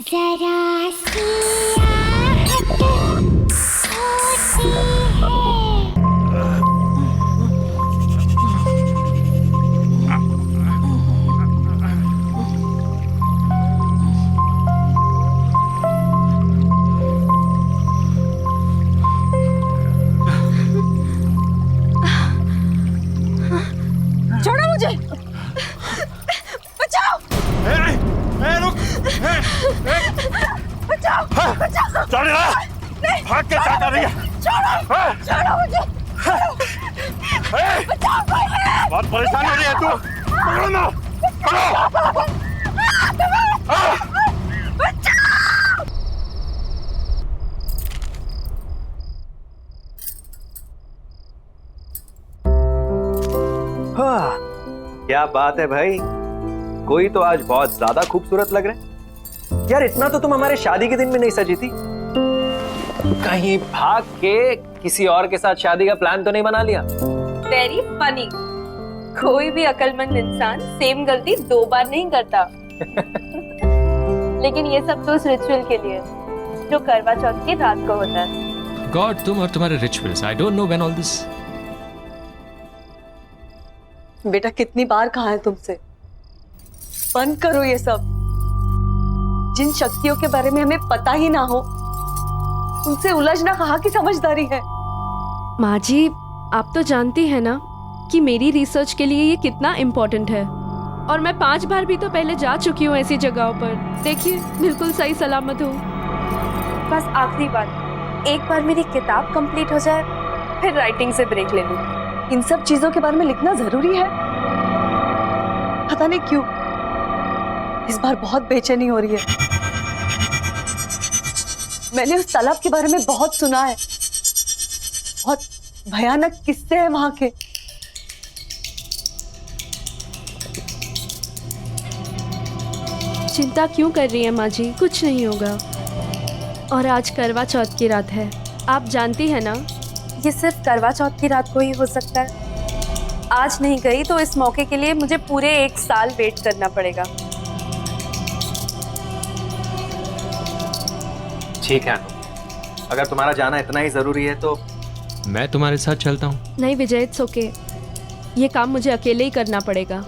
जरा सी आहट होती है। छोड़ो मुझे, बचाओ। रुक। बचाओ, बचाओ। चल रहा भाग के क्या कर रही है? छोड़ो मुझे, बचाओ मुझे। बहुत परेशान हो रही है तू। पकड़ो ना, पकड़ो। क्या बात है भाई, कोई तो आज बहुत ज्यादा खूबसूरत लग रहा है यार। इतना तो तुम हमारे शादी के दिन में नहीं सजी थी। कहीं भाग के किसी और के साथ शादी का प्लान तो नहीं बना लिया? Very funny. कोई भी अक्लमंद इंसान सेम गलती 2 बार नहीं करता। लेकिन ये सब तो उस रिचुअल के लिए जो करवा चौथ की रात को होता है। गॉड, तुम और तुम्हारे rituals, I don't know when all this. बेटा कितनी बार कहा है तुमसे, बंद करो ये सब। जिन शक्तियों के बारे में हमें पता ही ना हो उनसे उलझना कहाँ की समझदारी है। माँ जी, आप तो जानती हैं ना कि मेरी रिसर्च के लिए ये कितना इम्पोर्टेंट है। और मैं 5 बार भी तो पहले जा चुकी हूँ ऐसी जगहों पर। देखिए, बिल्कुल सही सलामत हूँ। बस आखिरी बार, एक बार मेरी किताब कंप्लीट हो जाए, फिर राइटिंग से ब्रेक ले लूँ। इन सब चीजों के बारे में लिखना जरूरी है? पता नहीं क्यों इस बार बहुत बेचैनी हो रही है। मैंने उस तालाब के बारे में बहुत सुना है, बहुत भयानक किस्से हैं वहां के। चिंता क्यों कर रही है माँ जी, कुछ नहीं होगा। और आज करवा चौथ की रात है, आप जानती है ना। ये सिर्फ करवा चौथ की रात को ही हो सकता है। आज नहीं गई तो इस मौके के लिए मुझे पूरे 1 साल वेट करना पड़ेगा। ठीक है, अगर तुम्हारा जाना इतना ही जरूरी है तो मैं तुम्हारे साथ चलता हूँ। नहीं विजय, इट्स ओके। ये काम मुझे अकेले ही करना पड़ेगा।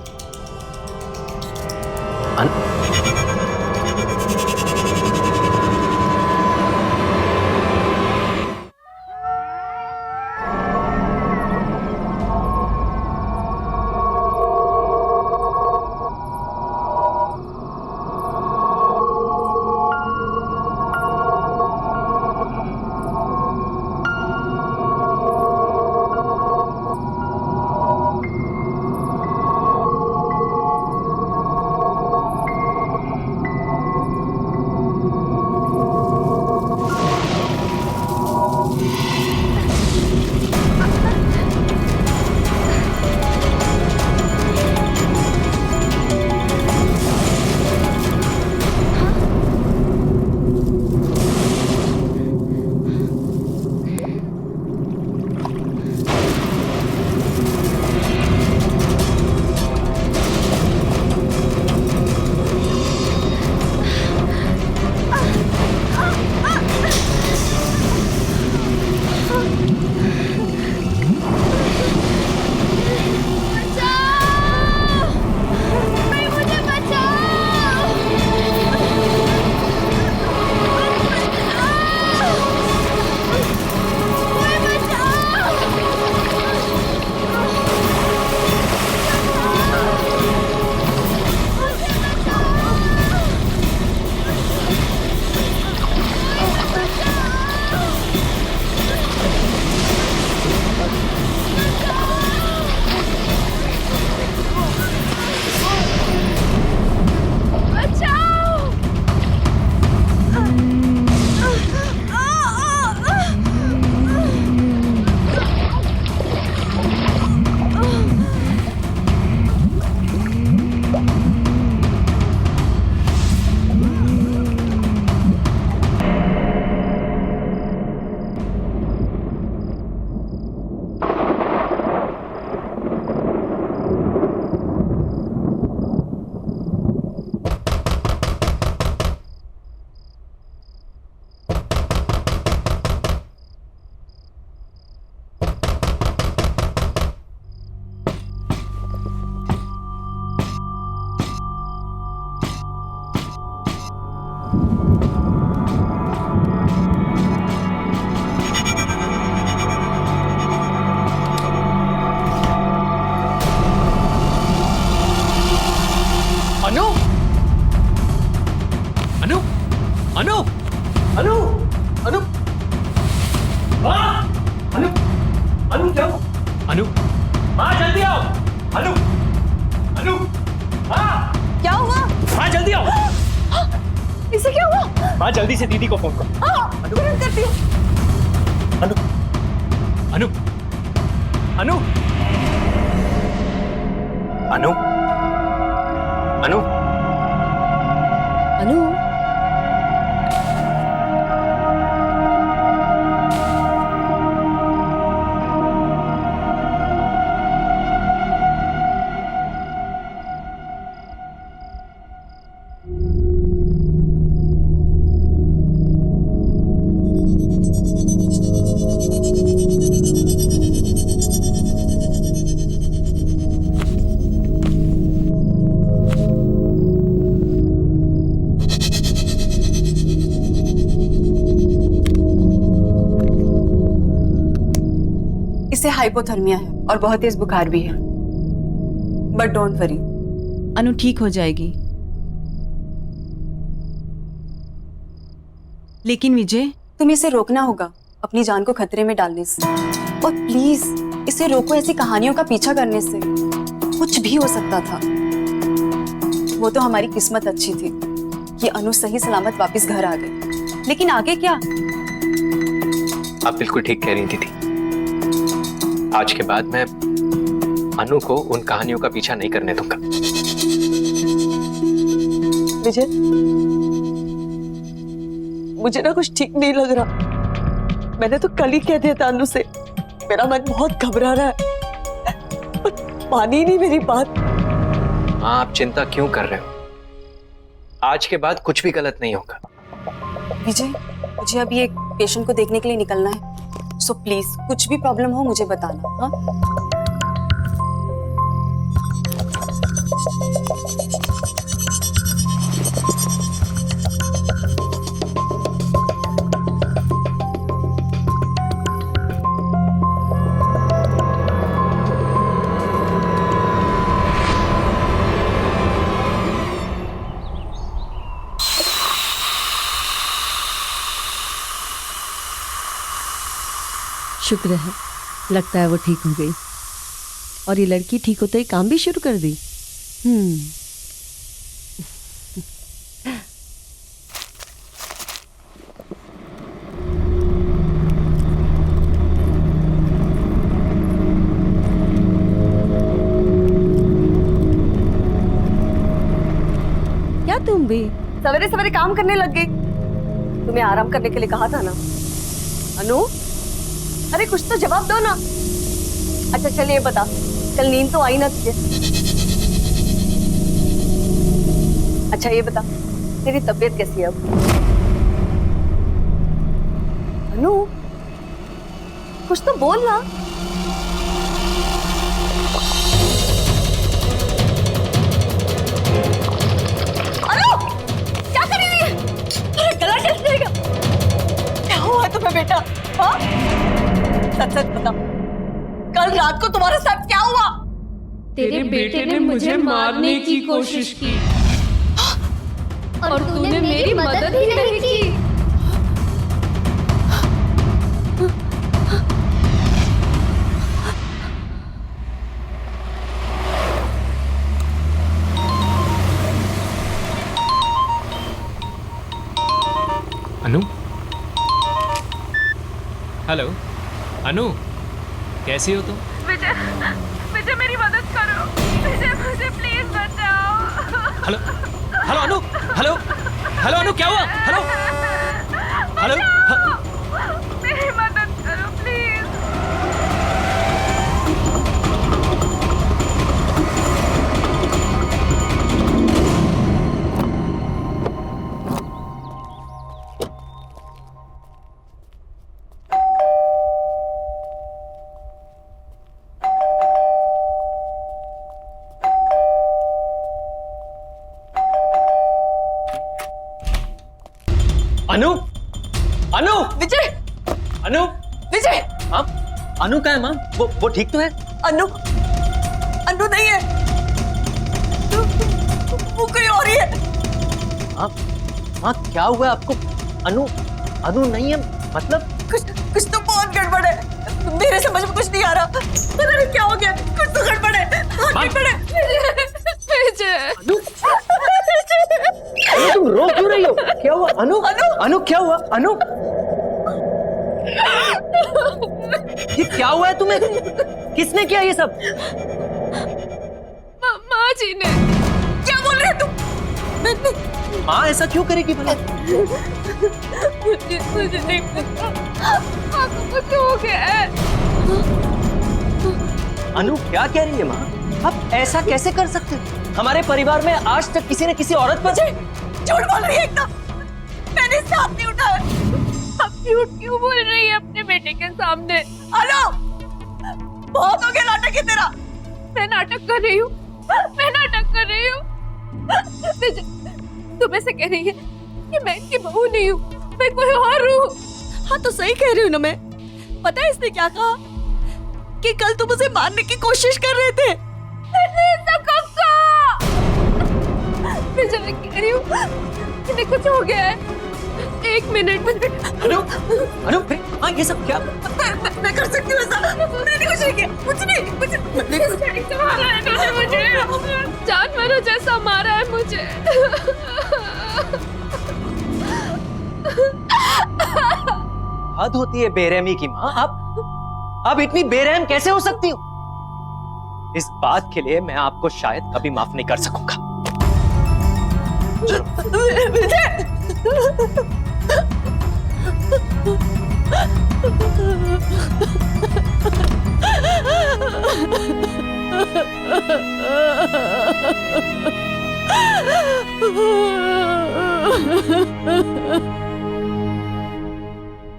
अनु अनु अनु हाँ अनु अनु क्या हुआ? अनु हाँ जल्दी आओ अनु अनु हाँ क्या हुआ? हाँ जल्दी आओ इसे क्या हुआ? हाँ जल्दी से दीदी को फोन करो। हाँ, तुरंत करती हूँ। अनु अनु अनु अनु अनु अनु इसे हाइपोथर्मिया है और बहुत तेज बुखार भी है, बट डोंट वरी, अनु ठीक हो जाएगी। लेकिन विजय, तुम्हें इसे रोकना होगा अपनी जान को खतरे में डालने से, और प्लीज इसे रोको ऐसी कहानियों का पीछा करने से। कुछ भी हो सकता था। वो तो हमारी किस्मत अच्छी थी कि अनु सही सलामत वापस घर आ गए, लेकिन आगे क्या? आप बिल्कुल ठीक कह रही थी दीदी। आज के बाद मैं अनु को उन कहानियों का पीछा नहीं करने दूंगा। विजय, मुझे ना कुछ ठीक नहीं लग रहा। मैंने तो कल ही कह दिया था अनु से, मेरा मन बहुत घबरा रहा है, पर मानी ही नहीं मेरी बात। हाँ, आप चिंता क्यों कर रहे हो? आज के बाद कुछ भी गलत नहीं होगा। विजय, मुझे अभी एक पेशेंट को देखने के लिए निकलना है, सो प्लीज कुछ भी प्रॉब्लम हो मुझे बताना। हाँ? शुक्र है, लगता है वो ठीक हो गई। और ये लड़की ठीक होते ही काम भी शुरू कर दी। क्या तुम भी सवेरे सवेरे काम करने लग गई? तुम्हें आराम करने के लिए कहा था ना। अनु, अरे कुछ तो जवाब दो ना। अच्छा चलिए बता, कल नींद तो आई ना तुझे? अच्छा ये बता, तेरी तबीयत कैसी है अब? अनु, कुछ तो बोल ना। अनु, क्या कर रही है? अरे गला कैसे जाएगा? क्या हुआ तुम्हें बेटा? हाँ? सच सच बता, कल रात को तुम्हारे साथ क्या हुआ? तेरे बेटे ने मुझे मारने की कोशिश की और तूने मेरी मदद ही नहीं की। अनु, हेलो अनु, कैसी हो तुम? विजय, विजय मेरी मदद करो। विजय मुझे प्लीज बचाओ। हेलो हेलो अनु, हेलो हेलो अनु, क्या हुआ? हेलो हेलो मेरी मदद करो प्लीज। अनु, अनु, विजय, अनु, विजय, हाँ, अनु कहाँ है माँ? वो ठीक तो है? अनु, अनु नहीं है, वो कोई और ही है। हाँ, माँ क्या हुआ है आपको? अनु अनु नहीं है मतलब? कुछ तो बहुत गड़बड़ है, मेरे समझ में कुछ नहीं आ रहा। पता नहीं क्या हो गया, कुछ तो गड़बड़ है, बहुत गड़बड़ है। अनु तुम रो क्यों रही हो? क्या हुआ अनु? अनु क्या हुआ अनु? ये क्या हुआ है तुम्हें? किसने किया ये सब? माँ जी ने। क्या बोल रहे हो तुम? माँ ऐसा क्यों करेगी भला? मुझे नहीं पता, आपको कुछ हो गया है। अनु क्या कह रही है माँ? आप ऐसा कैसे कर सकते हो? हमारे परिवार में आज तक किसी ने किसी औरत पर झूठ बोल रही है एकदम, मैंने इससे हाथ नहीं उठाया। आप झूठ क्यों बोल रही है अपने बेटे के सामने? अनु, बहुत हो गया नाटक है तेरा। मैं नाटक कर रही हूँ, मैं नाटक कर रही हूँ। तुम ऐसे कह रही है कि मैं इनकी बहू नहीं हूँ, मैं कोई और हूँ। हाँ तो सही कह रही हूँ ना मैं। पता है इसने क्या कहा? कि कल तुम उसे मारने की कोशिश कर रहे थे। मैं जब कह रही हूँ इन्हें कुछ हो गया है। एक मिनट। अनु अनु हाँ ये सब क्या? मैं कर सकती हूँ ऐसा? मैंने कुछ नहीं किया, कुछ नहीं। मारा है इन्होंने मुझे, जानवरों जैसा मारा है मुझे। हद होती है बेरहमी की माँ। आप इतनी बेरहम कैसे हो सकती हो? इस बात के लिए मैं आपको शायद कभी माफ नहीं कर सकूंगा।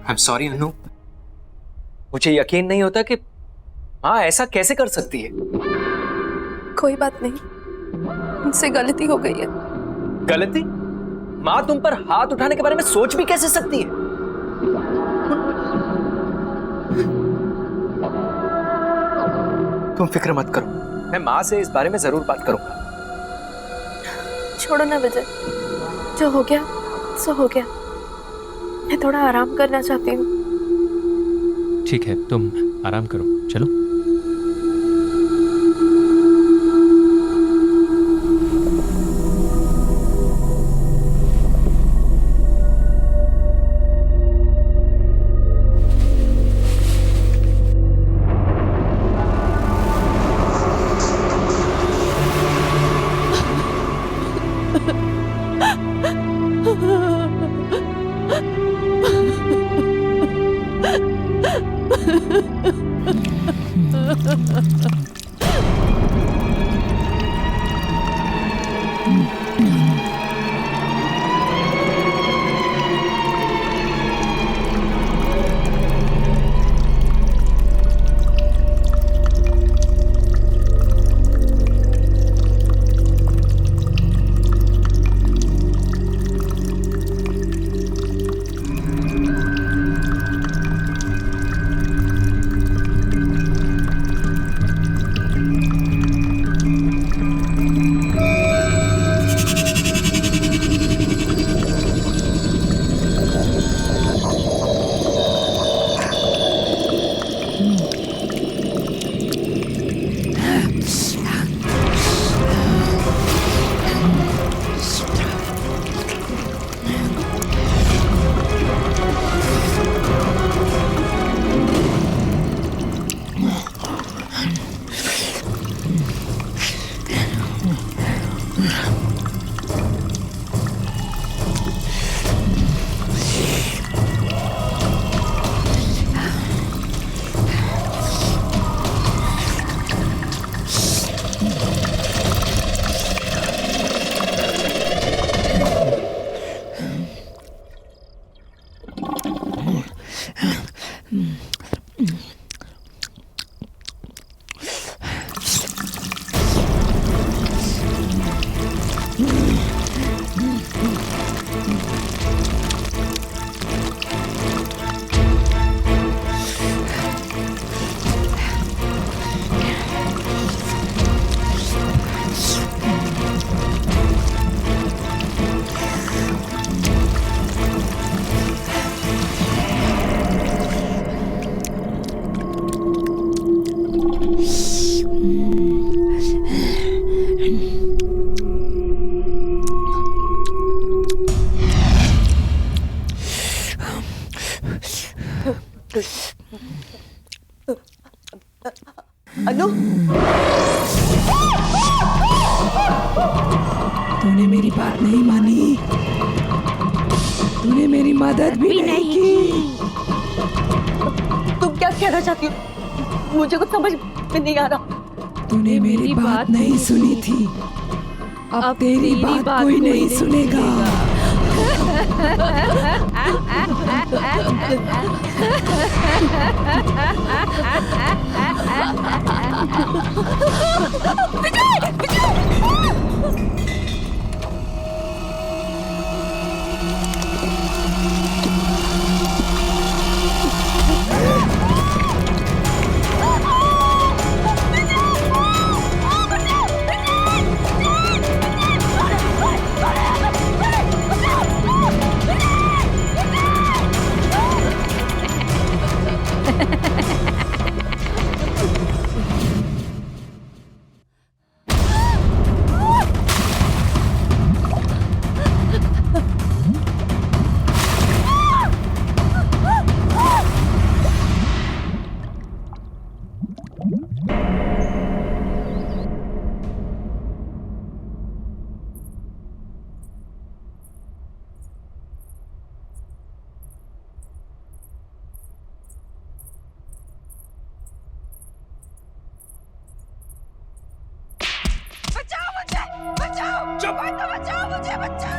I'm sorry अनु, मुझे यकीन नहीं होता कि माँ ऐसा कैसे कर सकती है। कोई बात नहीं, मुझसे गलती हो गई है। गलती? माँ तुम पर हाथ उठाने के बारे में सोच भी कैसे सकती है? तुम फिक्र मत करो, मैं माँ से इस बारे में जरूर बात करूंगा। छोड़ो ना विजय, जो हो गया सो हो गया। मैं थोड़ा आराम करना चाहती हूँ। ठीक है, तुम आराम करो, चलो। अनु, तूने मेरी बात नहीं मानी, तूने मेरी मदद भी नहीं की। तुम क्या कहना चाहती हो? मुझे कुछ समझ में नहीं आ रहा। तूने मेरी बात नहीं सुनी थी, अब तेरी बात कोई नहीं सुनेगा।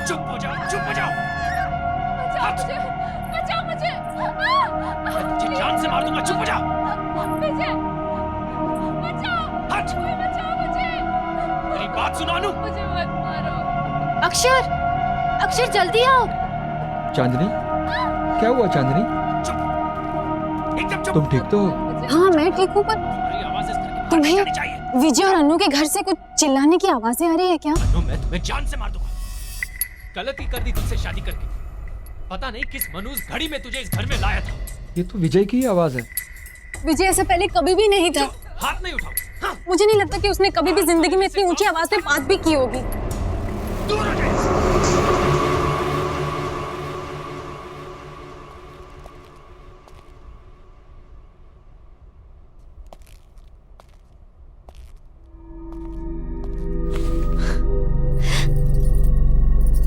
चुप हो जाओ, चुप हो जाओ। बचाओ मुझे। तुझे जान से मार दूंगा, चुप हो जाओ। विजय, बचाओ। हट। कोई बचाओ मुझे। मेरी बात सुनो अनु। मुझे मत मारो। अक्षर, अक्षर जल्दी आओ। चांदनी, क्या हुआ चांदनी? चुप, एकदम चुप। तुम ठीक तो? हाँ मैं ठीक हूँ, पर तुम्हारी आवाज़ इस घर के बाहर तुम्हें- नहीं जानी चाहिए। विजय और अनु के घर से कुछ चिल्लाने की आवाजें आ रही है क्या? अनु, मैं तुम्हें जान से मार दूंगा। गलती कर दी तुझसे शादी करके। पता नहीं किस मनूस घड़ी में तुझे इस घर में लाया था। ये तो विजय की ही आवाज है। विजय ऐसा पहले कभी भी नहीं था। हाथ नहीं उठाओ। हाँ, मुझे नहीं लगता कि उसने कभी भी जिंदगी में इतनी ऊंची आवाज में बात भी की होगी। दूर हो जाए।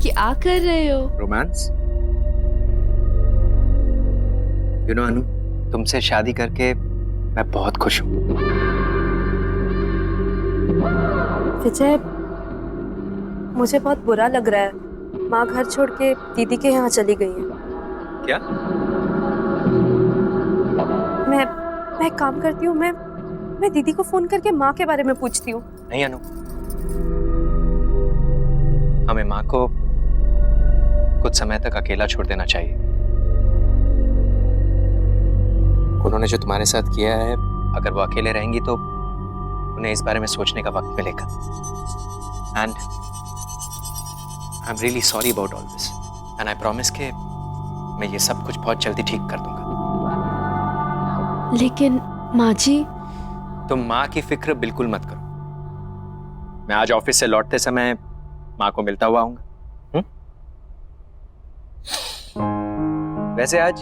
क्या कर रहे हो? रोमांस। यू नो अनु, तुमसे शादी करके मैं बहुत खुश हूँ। विजय, मुझे बहुत बुरा लग रहा है। माँ घर छोड़ के दीदी के यहाँ चली गई है। क्या? मैं एक काम करती हूँ, मैं दीदी को फोन करके माँ के बारे में पूछती हूँ। नहीं अनु, हमें माँ को कुछ समय तक अकेला छोड़ देना चाहिए। उन्होंने जो तुम्हारे साथ किया है, अगर वो अकेले रहेंगी तो उन्हें इस बारे में सोचने का वक्त मिलेगा। And I am really sorry about all this, and I promise कि मैं ये सब कुछ बहुत जल्दी ठीक कर दूंगा। लेकिन माँ जी, तुम माँ की फिक्र बिल्कुल मत करो। मैं आज ऑफिस से लौटते समय माँ को मिलता हुआ आऊंगा। वैसे आज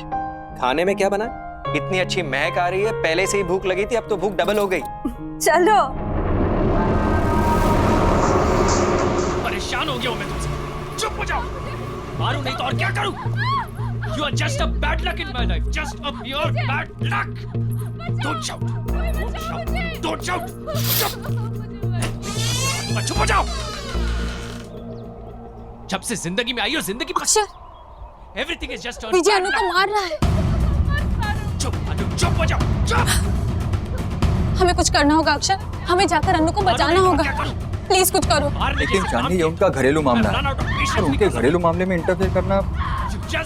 खाने में क्या बना? इतनी अच्छी महक आ रही है, पहले से ही भूख लगी थी, अब तो भूख डबल हो गई। चलो। परेशान हो गया हूं मैं तुमसे। चुप हो जाओ। मारू नहीं तो और क्या करूं? You are just a bad luck in my life. Just a pure bad luck. Don't shout. Don't shout. Don't shout. चुप हो जाओ। जब से जिंदगी में आई हो, जिंदगी में अक्षर, everything is just a Vijay bad अनु को luck. मार रहा है। चुप अनु, चुप हो जाओ। चुप। हमें कुछ करना होगा अक्षर, हमें जाकर अनु को बचाना होगा। प्लीज कुछ करो। लेकिन चांदनी, ये उनका घरेलू मामला है और उनके घरेलू मामले में इंटरफेयर करना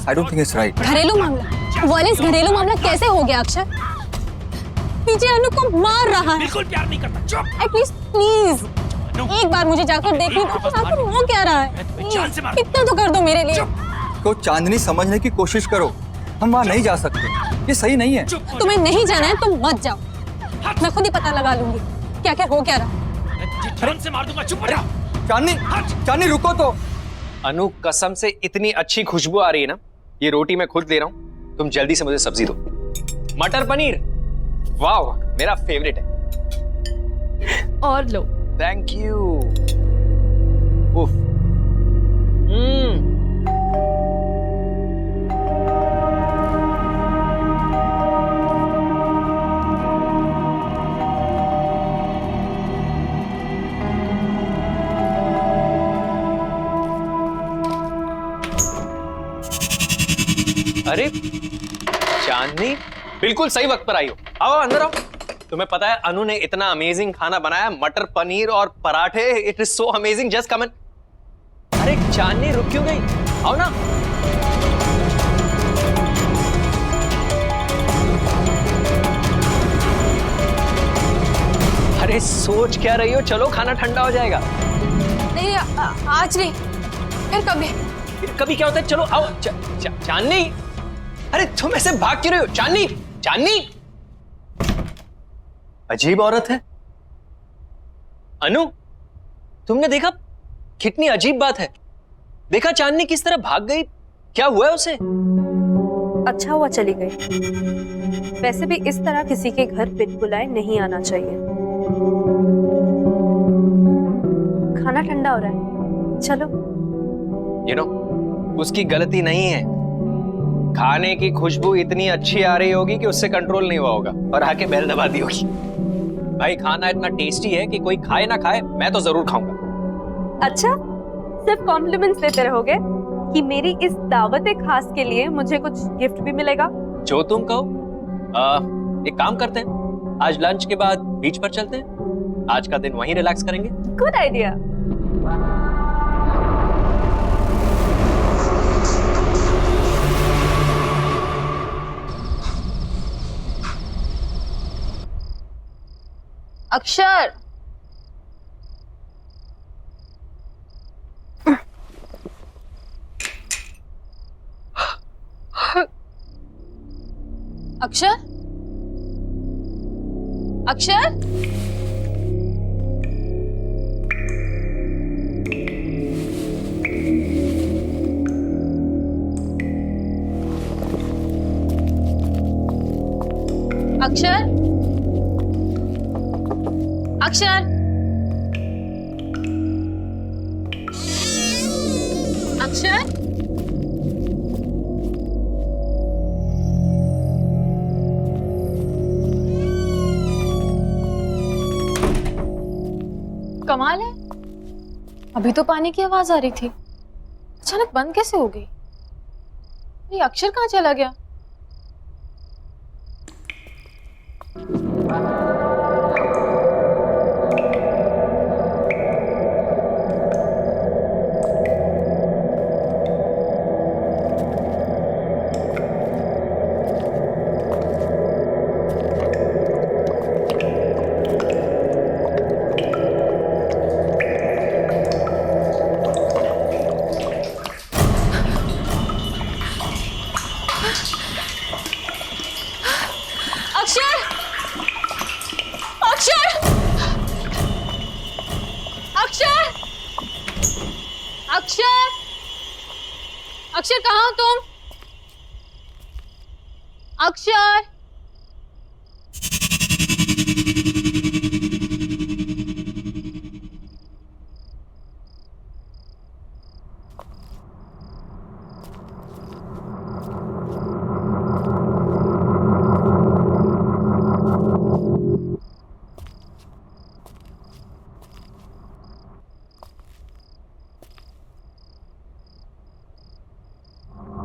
I don't think it's right. घरेलू मामला? वॉलेस, घरेलू मामला कैसे हो गया अक्षर? विजय अनु को मार रहा है। बिल्कुल प्यार नहीं करता। चुप। एटलीस्ट प्लीज एक बार मुझे जाकर देखने दो, आखिर हो क्या रहा है। जान से मार। इतना तो कर दो मेरे लिए। को चांदनी, समझने की कोशिश करो, हम वहाँ नहीं जा सकते, ये सही नहीं है। तुम्हें नहीं जाना है तुम मत जाओ, मैं खुद ही पता लगा लूंगी क्या क्या हो क्या रहा। जान से मार दूंगा। चुप हो जाओ। चांदनी, चांदनी रुको तो। अनु, कसम से इतनी अच्छी खुशबू आ रही है ना, ये रोटी मैं खुद ले रहा हूँ, तुम जल्दी से मुझे सब्जी दो। मटर पनीर, वाह मेरा फेवरेट है। और लो। Thank you. उफ। अरे चांदनी, बिल्कुल सही वक्त पर आई हो। आओ अंदर आओ। तुम्हें पता है अनु ने इतना अमेजिंग खाना बनाया, मटर पनीर और पराठे। It is so amazing, just come in. अरे चांदनी रुक क्यों गई? आओ ना। अरे सोच क्या रही हो? चलो खाना ठंडा हो जाएगा। नहीं आज नहीं, फिर कभी। फिर कभी क्या होता है? चलो आओ। चांदनी, अरे तुम ऐसे भाग क्यों रहे हो? चांदनी, चांदनी, अजीब औरत है। अनु, तुमने देखा? कितनी अजीब बात है। देखा चांदनी किस तरह भाग गई? क्या हुआ है उसे? अच्छा हुआ चली गई। वैसे भी इस तरह किसी के घर बिन बुलाए नहीं आना चाहिए। खाना ठंडा हो रहा है, चलो। यू नो, उसकी गलती नहीं है। खाने की खुशबू इतनी अच्छी आ रही होगी कि उससे कंट्रोल नहीं हुआ होगा और आके बेल दबा दी होगी। भाई खाना इतना टेस्टी है कि कोई खाए ना खाए, मैं तो जरूर खाऊंगा। अच्छा, सिर्फ कॉम्प्लीमेंट्स लेते रहोगे कि मेरी इस दावत खास के लिए मुझे कुछ गिफ्ट भी मिलेगा? जो तुम कहो। एक काम करते हैं, आज लंच के बाद बीच पर चलते हैं। आज का दिन वहीं रिलैक्स करेंगे। Good idea. अक्षर, अक्षर, अक्षर, अक्षर, अक्षर, अक्षर, कमाल है, अभी तो पानी की आवाज आ रही थी, अचानक बंद कैसे हो गई? ये अक्षर कहाँ चला गया? अक्षर, अक्षर कहाँ हो तुम? अक्षर,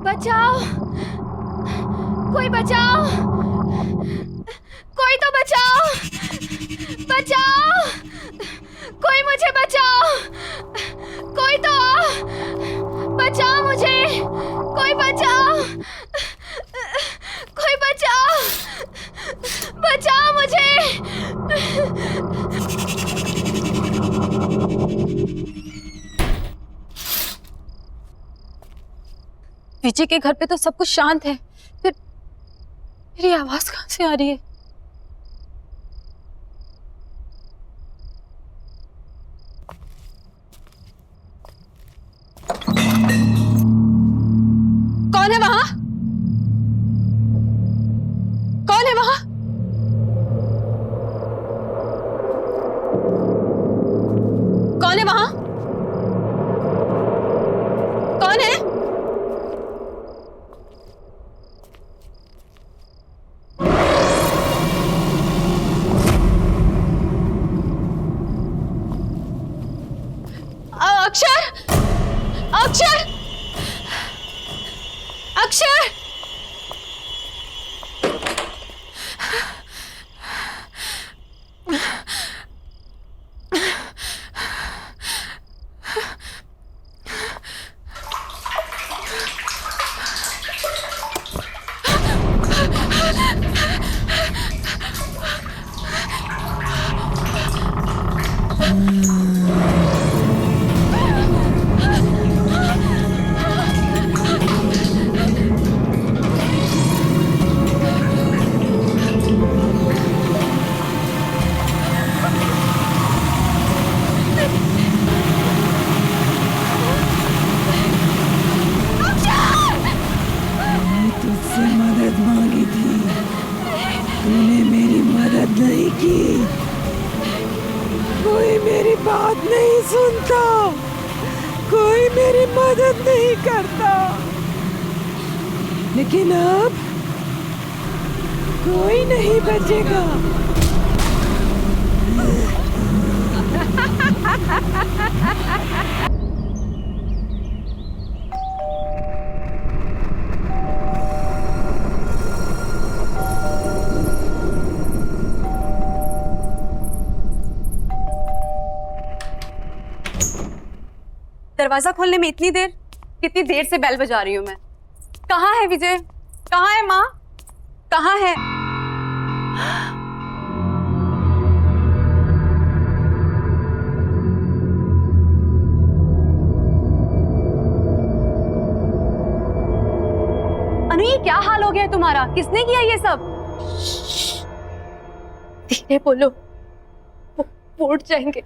बचाओ, कोई बचाओ, कोई तो बचाओ, बचाओ, कोई मुझे बचाओ, कोई तो बचाओ मुझे, कोई बचाओ, कोई बचाओ, बचाओ मुझे। विजय के घर पे तो सब कुछ शांत है, फिर मेरी आवाज कहाँ से आ रही है? कौन है वहां? कौन है अक्षर! तुझसे मदद मांगी थी, तूने मेरी मदद नहीं की। कोई मेरी बात नहीं सुनता, कोई मेरी मदद नहीं करता, लेकिन अब कोई नहीं बचेगा। दरवाजा खोलने में इतनी देर? कितनी देर से बेल बजा रही हूँ मैं। कहाँ है विजय? कहाँ है माँ? कहाँ है? अनु, ये क्या हाल हो गया है तुम्हारा? किसने किया ये सब? धीरे बोलो, वो उठ जाएंगे।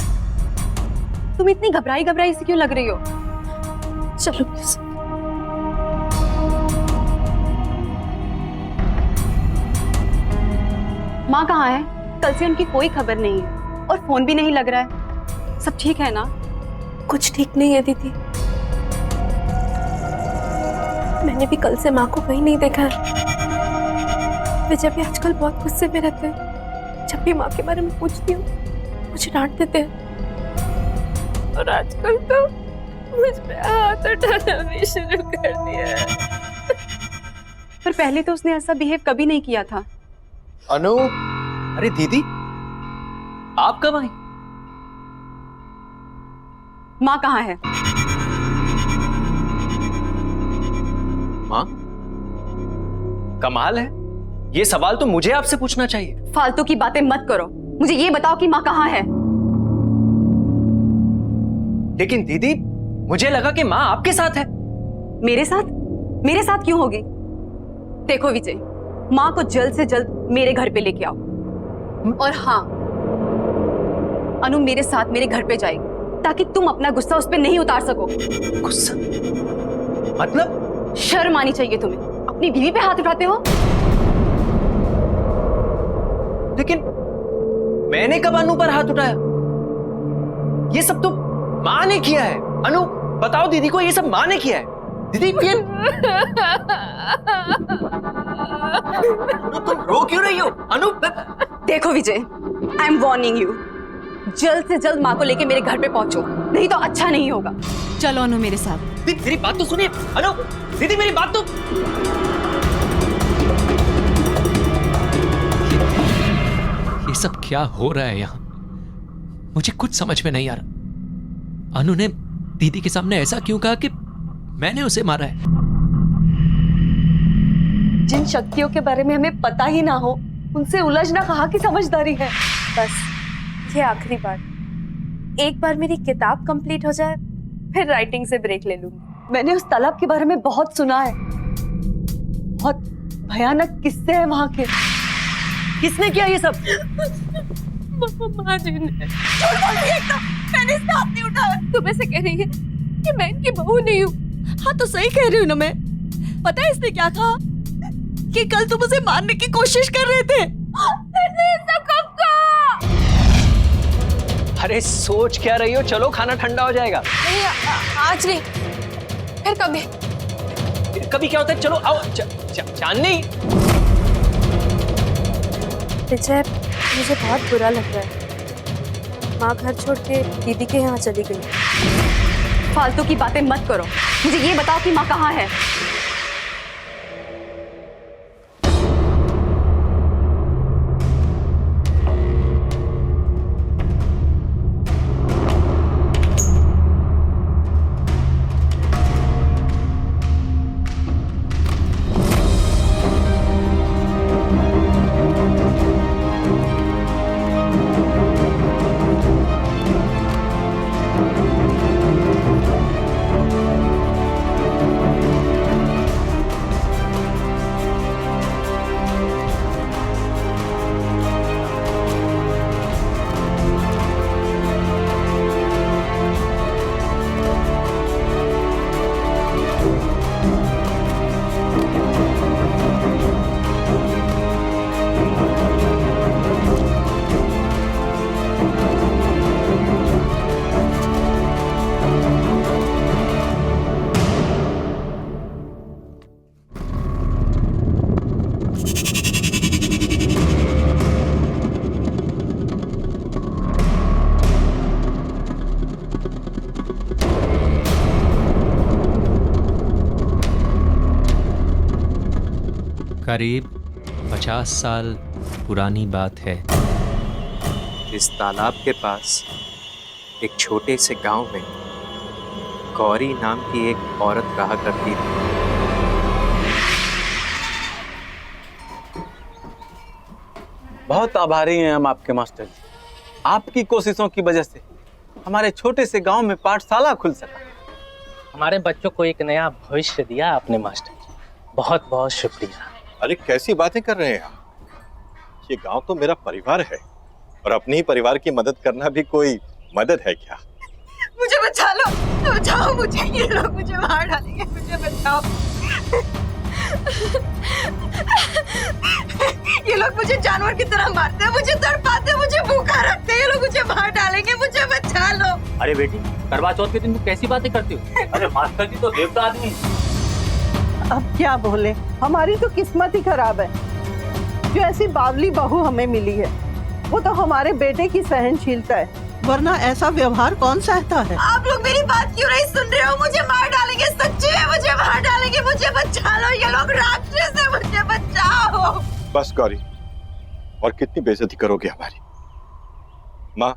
तुम इतनी घबराई घबराई सी क्यों लग रही हो? चलो प्लीज। माँ कहाँ है? कल से उनकी कोई खबर नहीं है और फोन भी नहीं लग रहा है। सब ठीक है ना? कुछ ठीक नहीं है दीदी। मैंने भी कल से माँ को कहीं नहीं देखा है। विजय भी आजकल बहुत गुस्से में रहते हैं। जब भी माँ के बारे में पूछती हूँ मुझे डांट देते हैं, और आजकल तो मुझ पे हाथ उठाना भी शुरू कर दिया है। पर पहले तो उसने ऐसा बिहेव कभी नहीं किया था। अनु, अरे दीदी, आप कब आई? माँ कहाँ है? माँ? कमाल है, ये सवाल तो मुझे आपसे पूछना चाहिए। फालतू की बातें मत करो, मुझे ये बताओ कि माँ कहाँ है? लेकिन दीदी, मुझे लगा कि माँ आपके साथ है। मेरे साथ? मेरे साथ क्यों होगी? देखो विजय, माँ को जल्द से जल्द मेरे घर पे लेके आओ। और हाँ, अनु मेरे साथ मेरे घर पे जाएगी ताकि तुम अपना गुस्सा उस पे नहीं उतार सको। गुस्सा? मतलब? शर्म आनी चाहिए तुम्हें, अपनी बीवी पे हाथ उठाते हो। लेकिन मैंने कब अनु पर हाथ उठाया? ये सब तो माँ ने किया है। अनु, बताओ दीदी को, ये सब माँ ने किया है। दीदी ये अनु, तुम रो क्यों रही हो? अनु, देखो विजय, आई एम वार्निंग यू, जल्द से जल्द माँ को लेके मेरे घर पे पहुंचो, नहीं तो अच्छा नहीं होगा। चलो अनु मेरे साथ। दीदी मेरी बात तो सुनिए। अनु, दीदी मेरी बात तो। ये सब क्या हो रहा है यहाँ? मुझे कुछ समझ में नहीं आ रहा। अनु ने दीदी के सामने ऐसा क्यों कहा कि मैंने उसे मारा है? जिन शक्तियों के बारे में हमें पता ही ना हो, उनसे उलझना कहाँ की समझदारी है। बस ये आखिरी बार, एक बार मेरी किताब कंप्लीट हो जाए फिर राइटिंग से ब्रेक ले लूंगी। मैंने उस तालाब के बारे में बहुत सुना है, बहुत भयानक किस्से हैं वहां के। किसने किया ये सब? माँ जी ने। झूठ बोल रही है एकदम, मैंने इसका हाथ नहीं उठाया। तुम ऐसे कह रही है कि मैं इनकी बहू नहीं हूँ? हाँ तो सही कह रही हूँ ना मैं। पता है इसने क्या कहा? कि कल तुम उसे मारने की कोशिश कर रहे थे। अरे सोच क्या रही हो? चलो खाना ठंडा हो जाएगा। नहीं, आज नहीं, फिर कभी। फिर कभी क्या होता है? चलो आओ। चांदनी, विजय, मुझे बहुत बुरा लग रहा है। माँ घर छोड़ के दीदी के यहाँ चली गई। फालतू की बातें मत करो, मुझे ये बताओ कि माँ कहाँ है? करीब 50 साल पुरानी बात है। इस तालाब के पास एक छोटे से गांव में गौरी नाम की एक औरत रहा करती थी। बहुत आभारी हैं हम आपके मास्टर जी। आपकी कोशिशों की वजह से हमारे छोटे से गांव में पाठशाला खुल सका। हमारे बच्चों को एक नया भविष्य दिया आपने मास्टर जी, बहुत बहुत शुक्रिया। अरे कैसी बातें कर रहे हैं आप? ये गांव तो मेरा परिवार है और अपने ही परिवार की मदद करना भी कोई मदद है क्या? मुझे बचा लो, बचाओ मुझे, ये लोग मुझे मार डालेंगे, मुझे बचाओ। ये लोग मुझे जानवर की तरह मारते हैं, मुझे तड़पाते हैं, मुझे भूखा रखते हैं, ये लोग मुझे मार डालेंगे, मुझे बचा लो। अरे बेटी, करवा चौथ के दिन तुम कैसी बातें करती हो? अरे मास्टर जी तो देवता आदमी है। अब क्या बोले, हमारी तो किस्मत ही खराब है जो ऐसी बावली बहू हमें मिली है। वो तो हमारे बेटे की सहनशीलता है, वरना ऐसा व्यवहार कौन सहता है। आप लोग मेरी बात क्यों नहीं सुन रहे हो? मुझे मार डालेंगे, सच्ची है, मुझे मार डालेंगे, मुझे बचा लो, ये लोग राक्षस है, मुझे बचाओ। बस गौरी, और कितनी बेइज्जती करोगे हमारी? माँ,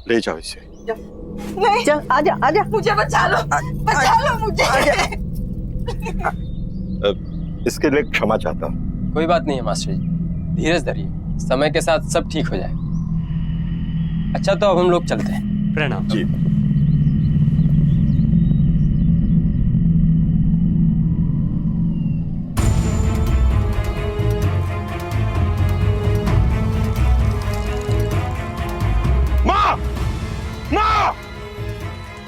ले जाओ इसे। नहीं, चल आजा आजा, मुझे बचा लो मुझे। इसके लिए क्षमा चाहता हूँ। कोई बात नहीं है मास्टर जी, धीरज धरिए, समय के साथ सब ठीक हो जाए। अच्छा तो अब हम लोग चलते हैं। प्रणाम जी। माँ, माँ,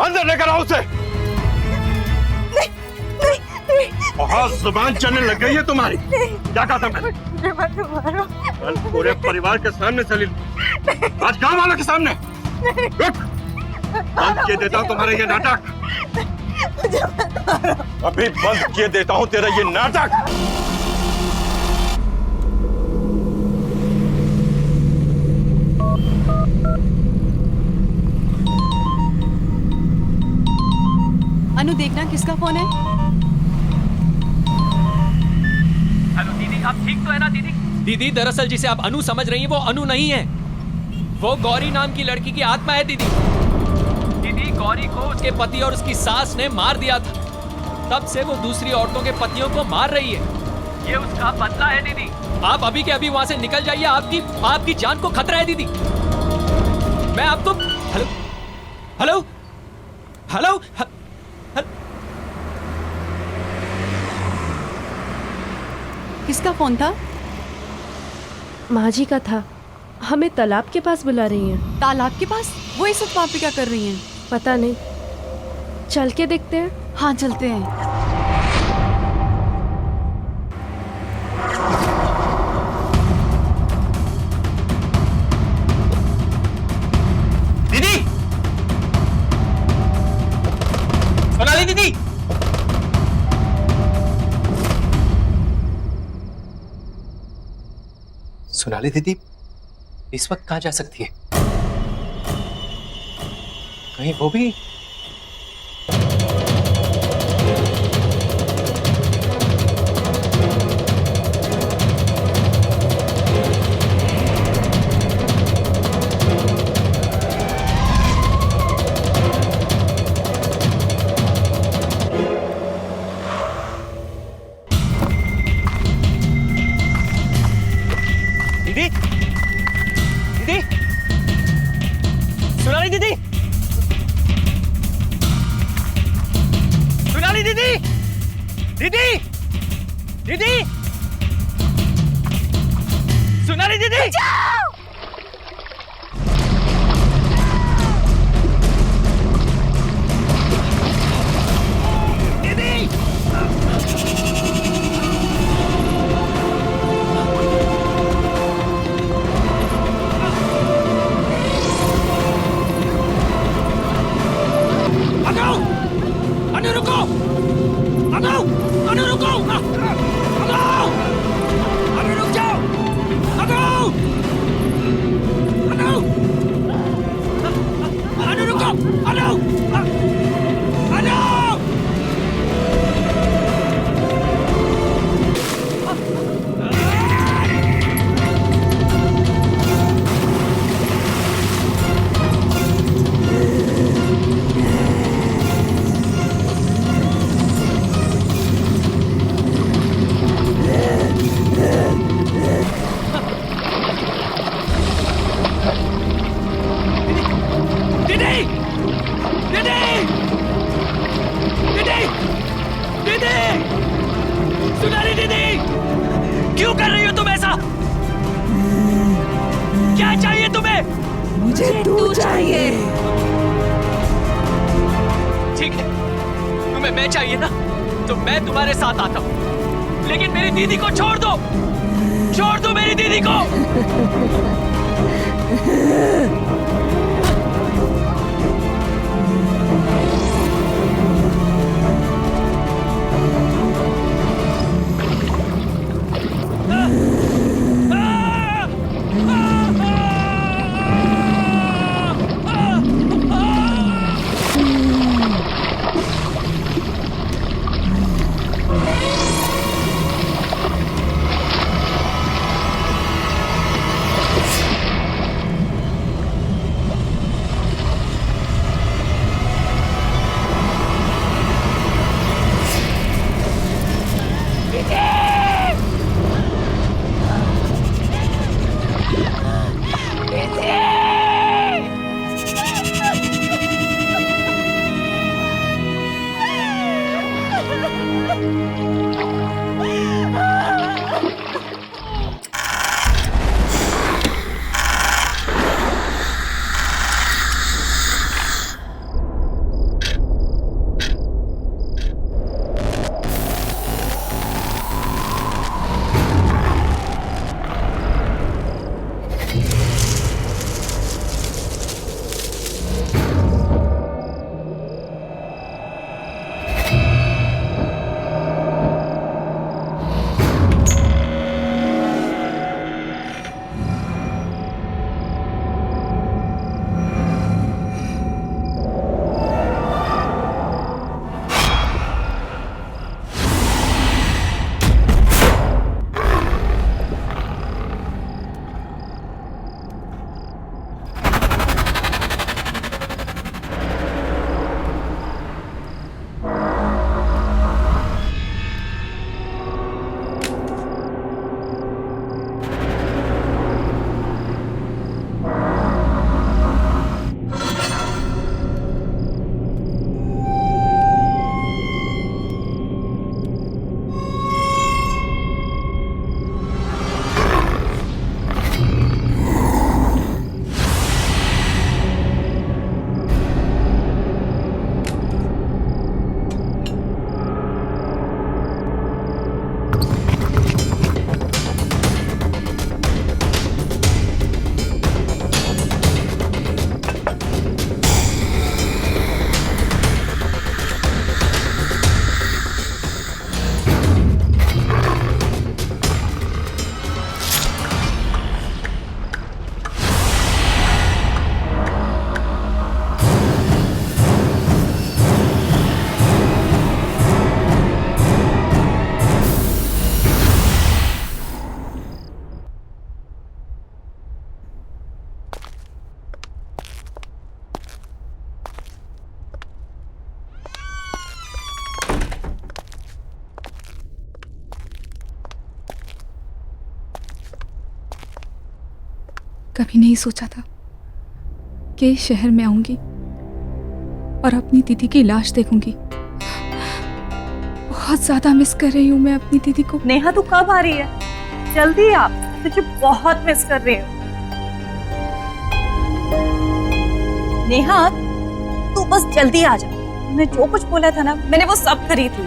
अंदर लेकर आओ उसे। बहुत जुबान चलने लग गई है तुम्हारी। क्या कहा था मैंने? कल पूरे परिवार के सामने चली, आज गांव वालों के सामने। रुक, बंद किए देता हूँ तुम्हारा ये नाटक। अभी बंद किए देता हूँ तेरा ये नाटक। अनु, देखना किसका फोन है। हेलो दीदी, आप ठीक तो है ना दीदी? दीदी, दरअसल जिसे आप अनु समझ रही हैं वो अनु नहीं है, वो गौरी नाम की लड़की की आत्मा है दीदी। दीदी, गौरी को उसके पति और उसकी सास ने मार दिया था, तब से वो दूसरी औरतों के पतियों को मार रही है। ये उसका बदला है दीदी। आप अभी के अभी वहां से निकल जाइए, आपकी जान को खतरा है दीदी। मैं आपको हेलो हेलो हेलो किसका फोन था? माँ जी का था। हमें तालाब के पास बुला रही हैं। तालाब के पास? वो इस वक्त वहाँ पे क्या कर रही हैं? पता नहीं, चल के देखते हैं। हाँ चलते हैं। दीदी, सोनाली दीदी। सोनाली दीदी इस वक्त कहाँ जा सकती है? कहीं वो भी? दीदी, दीदी, सोनाली दीदी, सोनाली दीदी, दीदी, दीदी, सोनाली दीदी। अनु रुको! अनु! अनु रुको! अनु! अनु रुक जाओ! अनु! अनु! अनु रुको! अनु! अनु! बता, क्या चाहिए तुम्हें? मुझे तू चाहिए। ठीक है, तुम्हें मैं चाहिए ना, तो मैं तुम्हारे साथ आता हूँ, लेकिन मेरी दीदी को छोड़ दो, छोड़ दो मेरी दीदी को। कभी नहीं सोचा था कि इस शहर में आऊंगी और अपनी दीदी की लाश देखूंगी। बहुत ज्यादा मिस कर रही हूँ मैं अपनी दीदी को। नेहा तू कब आ रही है? जल्दी आ, तुझे बहुत मिस कर रही हूँ। नेहा तू बस जल्दी आ जा। मैं जो कुछ बोला था ना, मैंने वो सब करी थी।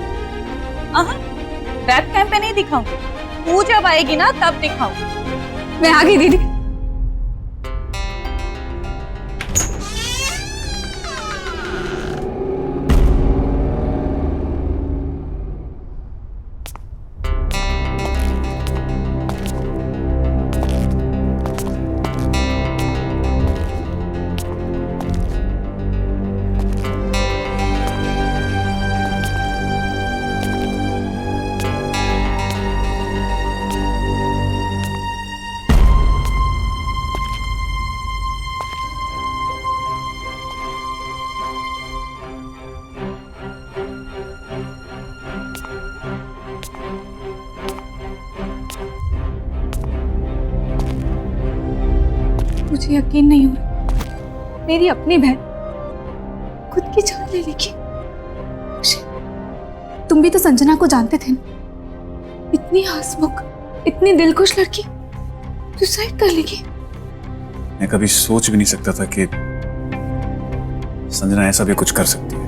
वेब कैम पे नहीं दिखाऊंगी, तू जब आएगी ना तब दिखाऊंगी। मैं आ गई दीदी। मुझे यकीन नहीं हो रहा, मेरी अपनी बहन खुद की जान ले लेगी। तुम भी तो संजना को जानते थे ना, इतनी हंसमुख, इतनी दिलखुश लड़की सुसाइड कर लेगी? मैं कभी सोच भी नहीं सकता था कि संजना ऐसा भी कुछ कर सकती है।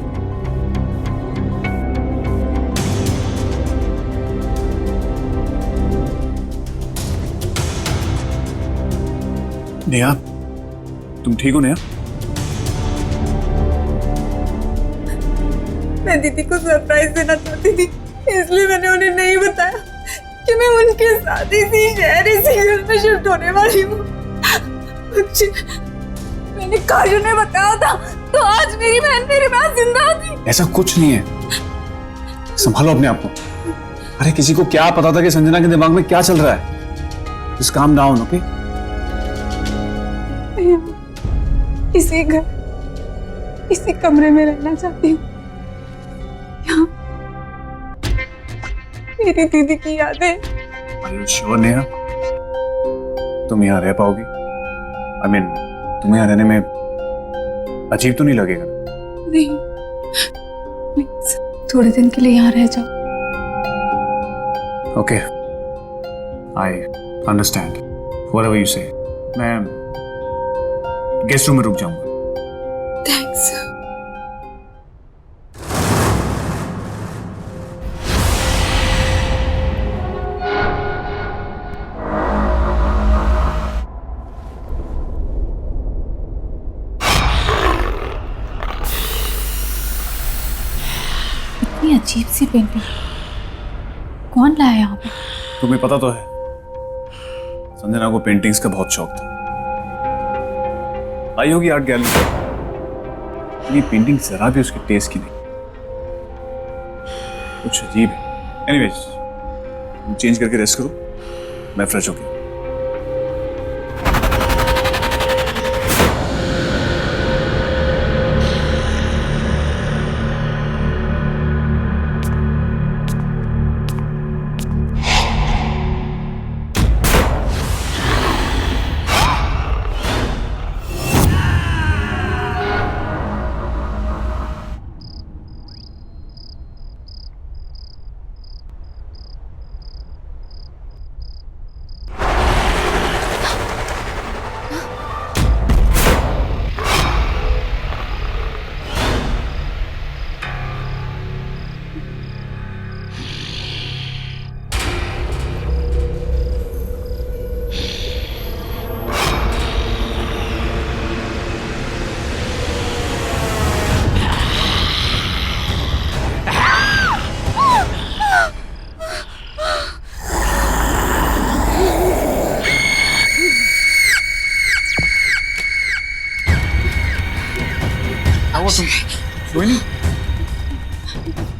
नेहा, तुम ठीक हो नेहा? मैं दीदी को सरप्राइज देना चाहती थी, इसलिए मैंने उन्हें नहीं बताया कि मैं उनके साथ इसी शहर इसी घर में शिफ्ट होने वाली हूँ। मैंने काश उन्हें बताया था तो आज मेरी बहन मेरे पास जिंदा थी। ऐसा कुछ नहीं है, संभालो अपने आप को। अरे किसी को क्या पता था कि संजना के दिमाग में क्या चल रहा है? Just calm down, okay? इसी घर इसी कमरे में रहना चाहती हूँ। यहाँ मेरी दीदी की यादें। Are you sure Neha? तुम यहाँ रह पाओगी? I mean, तुम्हें यहाँ रहने में अजीब तो नहीं लगेगा? नहीं, प्लीज थोड़े दिन के लिए यहाँ रह जाओ। Okay, I understand. Whatever you say. मैं गेस्ट रूम में रुक जाऊंगा। थैंक्स। इतनी अजीब सी पेंटिंग कौन लाया यहाँ पे? तुम्हें पता तो है संजना को पेंटिंग्स का बहुत शौक था। आई होगी आर्ट गैलरी। ये पेंटिंग जरा भी उसके टेस्ट की नहीं, कुछ अजीब है। एनीवेज, चेंज करके रेस्ट करो, मैं फ्रेश होके। सोई नहीं?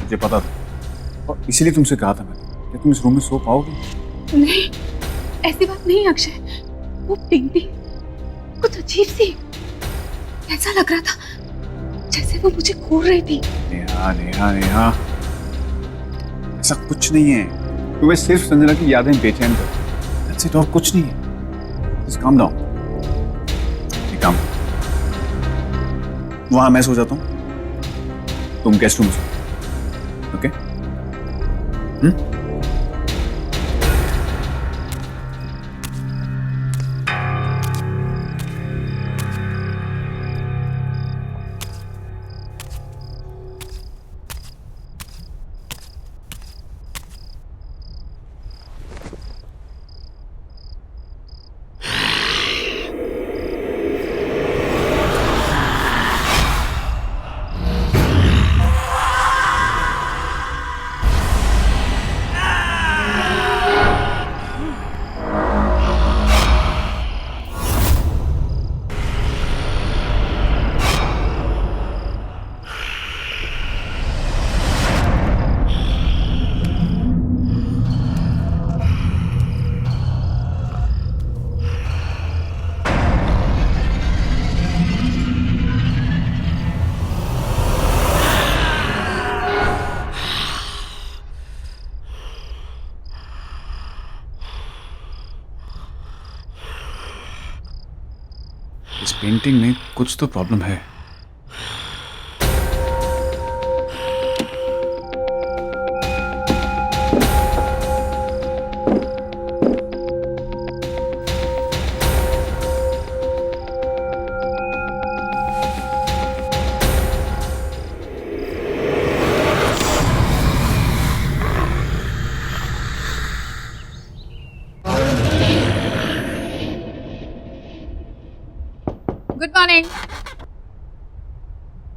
मुझे पता था और इसीलिए तुमसे कहा था मैंने कि तुम इस रूम में सो पाओगे। नहीं, ऐसी बात नहीं अक्षय। वो पेंटिंग कुछ अजीब सी, ऐसा लग रहा था जैसे वो मुझे घूर रही थी। नेहा नेहा नेहा, ऐसा कुछ नहीं है। तुम्हें सिर्फ संजना की यादें बेचैन कर, That's it, और कुछ नहीं है। Just calm down। एक काम, वहां मैं सो जाता हूँ, तुम गेस्ट रूम सो। ओके? इस पेंटिंग में कुछ तो प्रॉब्लम है। Good morning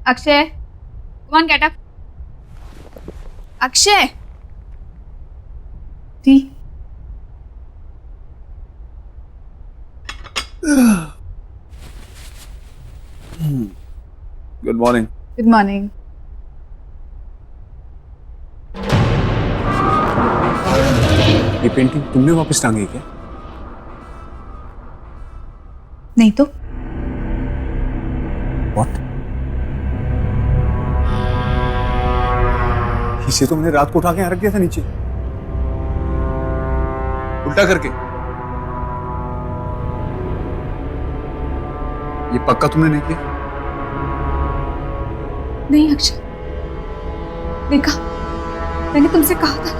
Akshay, come on get up. Akshay T. Good morning. Good morning. ये पेंटिंग तुमने वापस टांगी क्या? नहीं तो What? इसे तुमने रात को उठा के यहाँ रख दिया था नीचे, उल्टा करके। ये पक्का तुमने नहीं किया? नहीं अक्षय, देखा, मैंने तुमसे कहा था।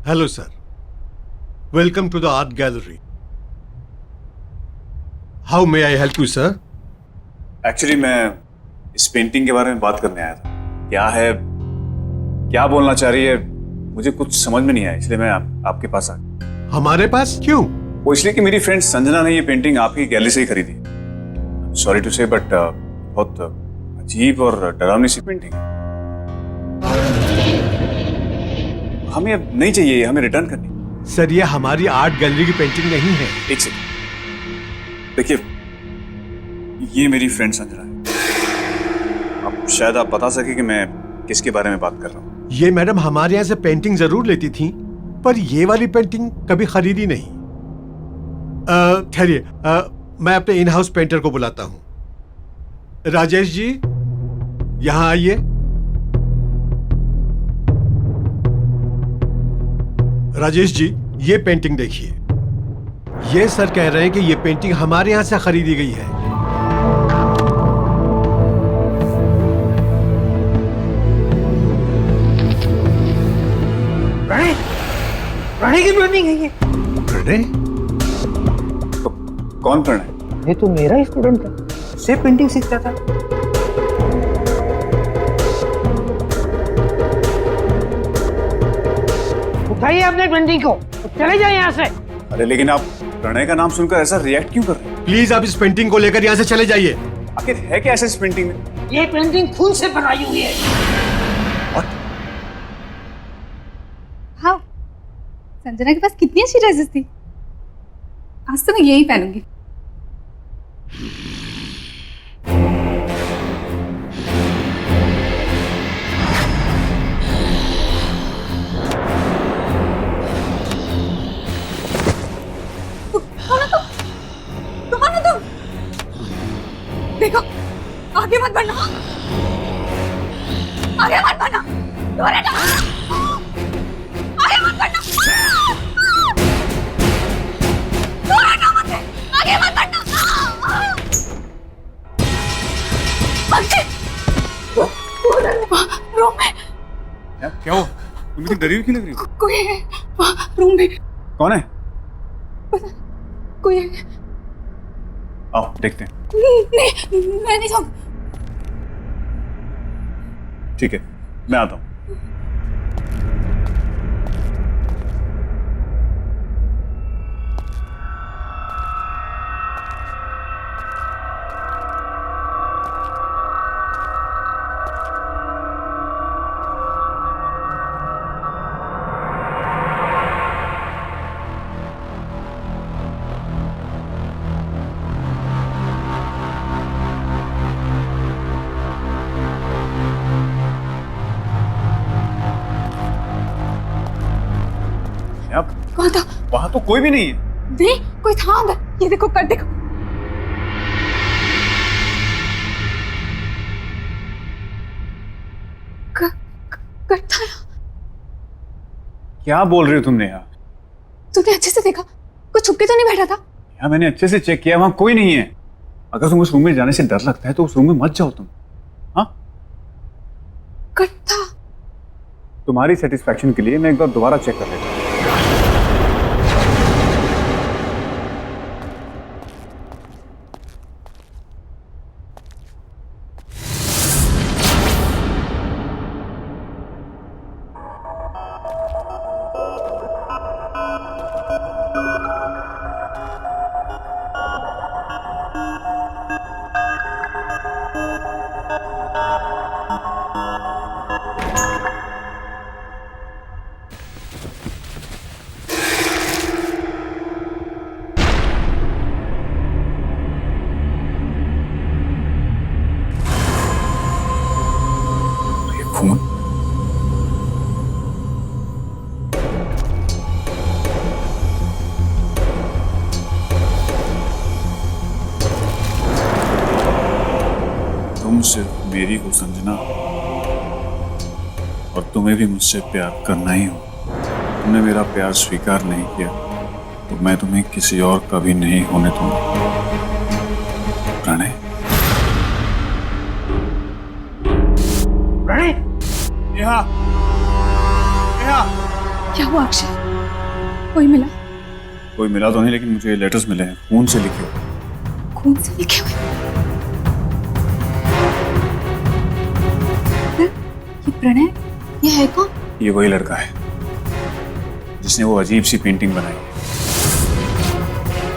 Hello, sir. Welcome to the art gallery. How may I help you, sir? Actually मैं इस पेंटिंग के बारे में बात करने आया था। क्या है, क्या बोलना चाह रही है, मुझे कुछ समझ में नहीं आया, इसलिए मैं आपके पास आ गया। हमारे पास क्यों? वो इसलिए कि मेरी फ्रेंड संजना ने ये पेंटिंग आपकी गैलरी से ही खरीदी। सॉरी टू से, बट बहुत अजीब और डरावनी सी पेंटिंग है। हमें अब नहीं चाहिए, हमें रिटर्न करनी। सर, ये हमारी आर्ट गैलरी की पेंटिंग नहीं है। एक सेकंड, देखिए, ये मेरी फ्रेंड संजना है। अब शायद आप बता सके कि मैं किसके बारे में बात कर रहा हूँ। ये मैडम हमारे यहाँ से पेंटिंग जरूर लेती थी, पर ये वाली पेंटिंग कभी खरीदी नहीं। ठहरिए, मैं अपने इन हाउस पेंटर को बुलाता हूँ। राजेश जी, यहाँ आइए। राजेश जी, ये पेंटिंग देखिए। ये सर कह रहे हैं कि ये पेंटिंग हमारे यहाँ से खरीदी गई है। प्रणय की पेंटिंग है ये। प्रणय? कौन प्रणय? ये तो मेरा ही स्टूडेंट था, से पेंटिंग सीखता था। उठाइए अपने पेंटिंग को, चले जाए यहाँ से। अरे लेकिन आप प्रणय का नाम सुनकर ऐसा रिएक्ट क्यों कर रहे हैं? प्लीज आप इस पेंटिंग को लेकर यहाँ से चले जाइए। आखिर है क्या ऐसा इस पेंटिंग में? ये पेंटिंग खून से बनाई हुई है। हाँ, संजना के पास कितनी अच्छी ड्रेसेस थी। आज तो मैं यही पहनूंगी। देखो, आगे मत बढ़ना, आगे मत बढ़ना, दूर हटो, आगे मत बढ़ना, दूर हटो मत, आगे मत बढ़ना। रूम में क्या हो? तुम इतनी डरी हुई क्यों लग रही हो? कोई है रूम में। कौन है? कोई है। आओ देखते हैं। नहीं, मैं नहीं जाऊँ। ठीक है, मैं आता हूँ। कौन था? वहां तो कोई भी नहीं है। दे, कोई था अंदर। ये देखो, कर देखो। कर था। क्या बोल रहे हो तुमने यार? तुमने अच्छे से देखा? कोई छुप के तो नहीं बैठा था? यार मैंने अच्छे से चेक किया, वहां कोई नहीं है। अगर तुम उस रूम में जाने से डर लगता है तो उस रूम में मत जाओ तुम। हाँ, कर था। तुम्हारी सेटिस्फैक्शन के लिए मैं एक बार दोबारा चेक कर लेता हूँ। मेरी हो संजना, और तुम्हें भी मुझसे प्यार करना ही हो। तुमने मेरा प्यार स्वीकार नहीं किया तो मैं तुम्हें किसी और का भी नहीं होने दूंगा। प्रणय, प्रणय, यहाँ क्या हुआ अक्षय? कोई मिला? कोई मिला तो नहीं, लेकिन मुझे ये लेटर्स मिले हैं, खून से लिखे हुए। खून से लिखे हुए? ये प्रणय, ये है कौन? ये वही लड़का है जिसने वो अजीब सी पेंटिंग बनाई है।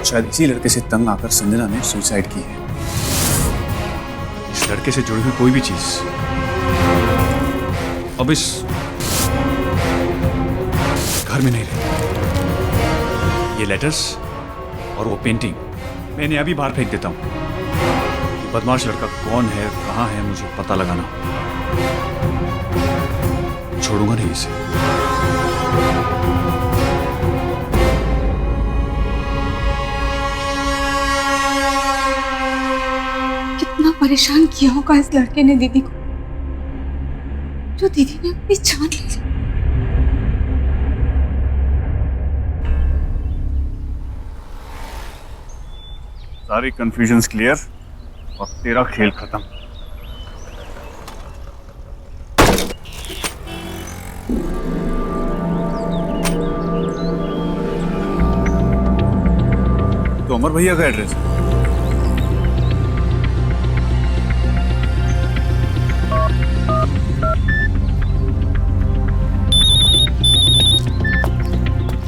शायद इसी लड़के से तंग आकर संजना ने सुसाइड की है। इस लड़के से जुड़ी हुई कोई भी चीज अब इस घर में नहीं रही। ये लेटर्स और वो पेंटिंग मैं इन्हें अभी बाहर फेंक देता हूँ। ये बदमाश लड़का कौन है, कहाँ है, मुझे पता लगाना। छोड़ूंगा नहीं इसे। कितना परेशान किया होगा इस लड़के ने दीदी को, जो दीदी ने अपनी जान ले ली। सारी कंफ्यूजन्स क्लियर और तेरा खेल खत्म। तो अमर भैया का एड्रेस है।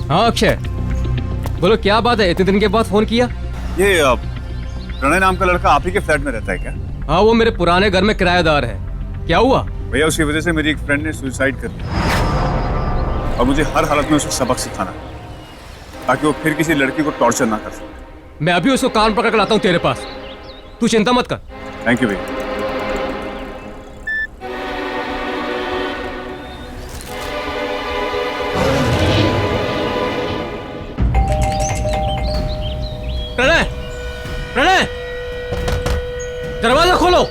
हाँ अक्षय, बोलो क्या बात है, इतने दिन के बाद फोन किया? ये प्रणय नाम का लड़का आप ही के फ्लैट में रहता है क्या? हाँ, वो मेरे पुराने घर में किराएदार है। क्या हुआ? भैया उसकी वजह से मेरी एक फ्रेंड ने सुसाइड कर लिया और मुझे हर हालत में उसे सबक सिखाना ताकि वो फिर किसी लड़की को टॉर्चर ना कर सके। मैं अभी उसको कान पकड़ कर लाता हूँ तेरे पास, तू चिंता मत कर। थैंक यू भैया। प्रणय, प्रणय, दरवाजा खोलो,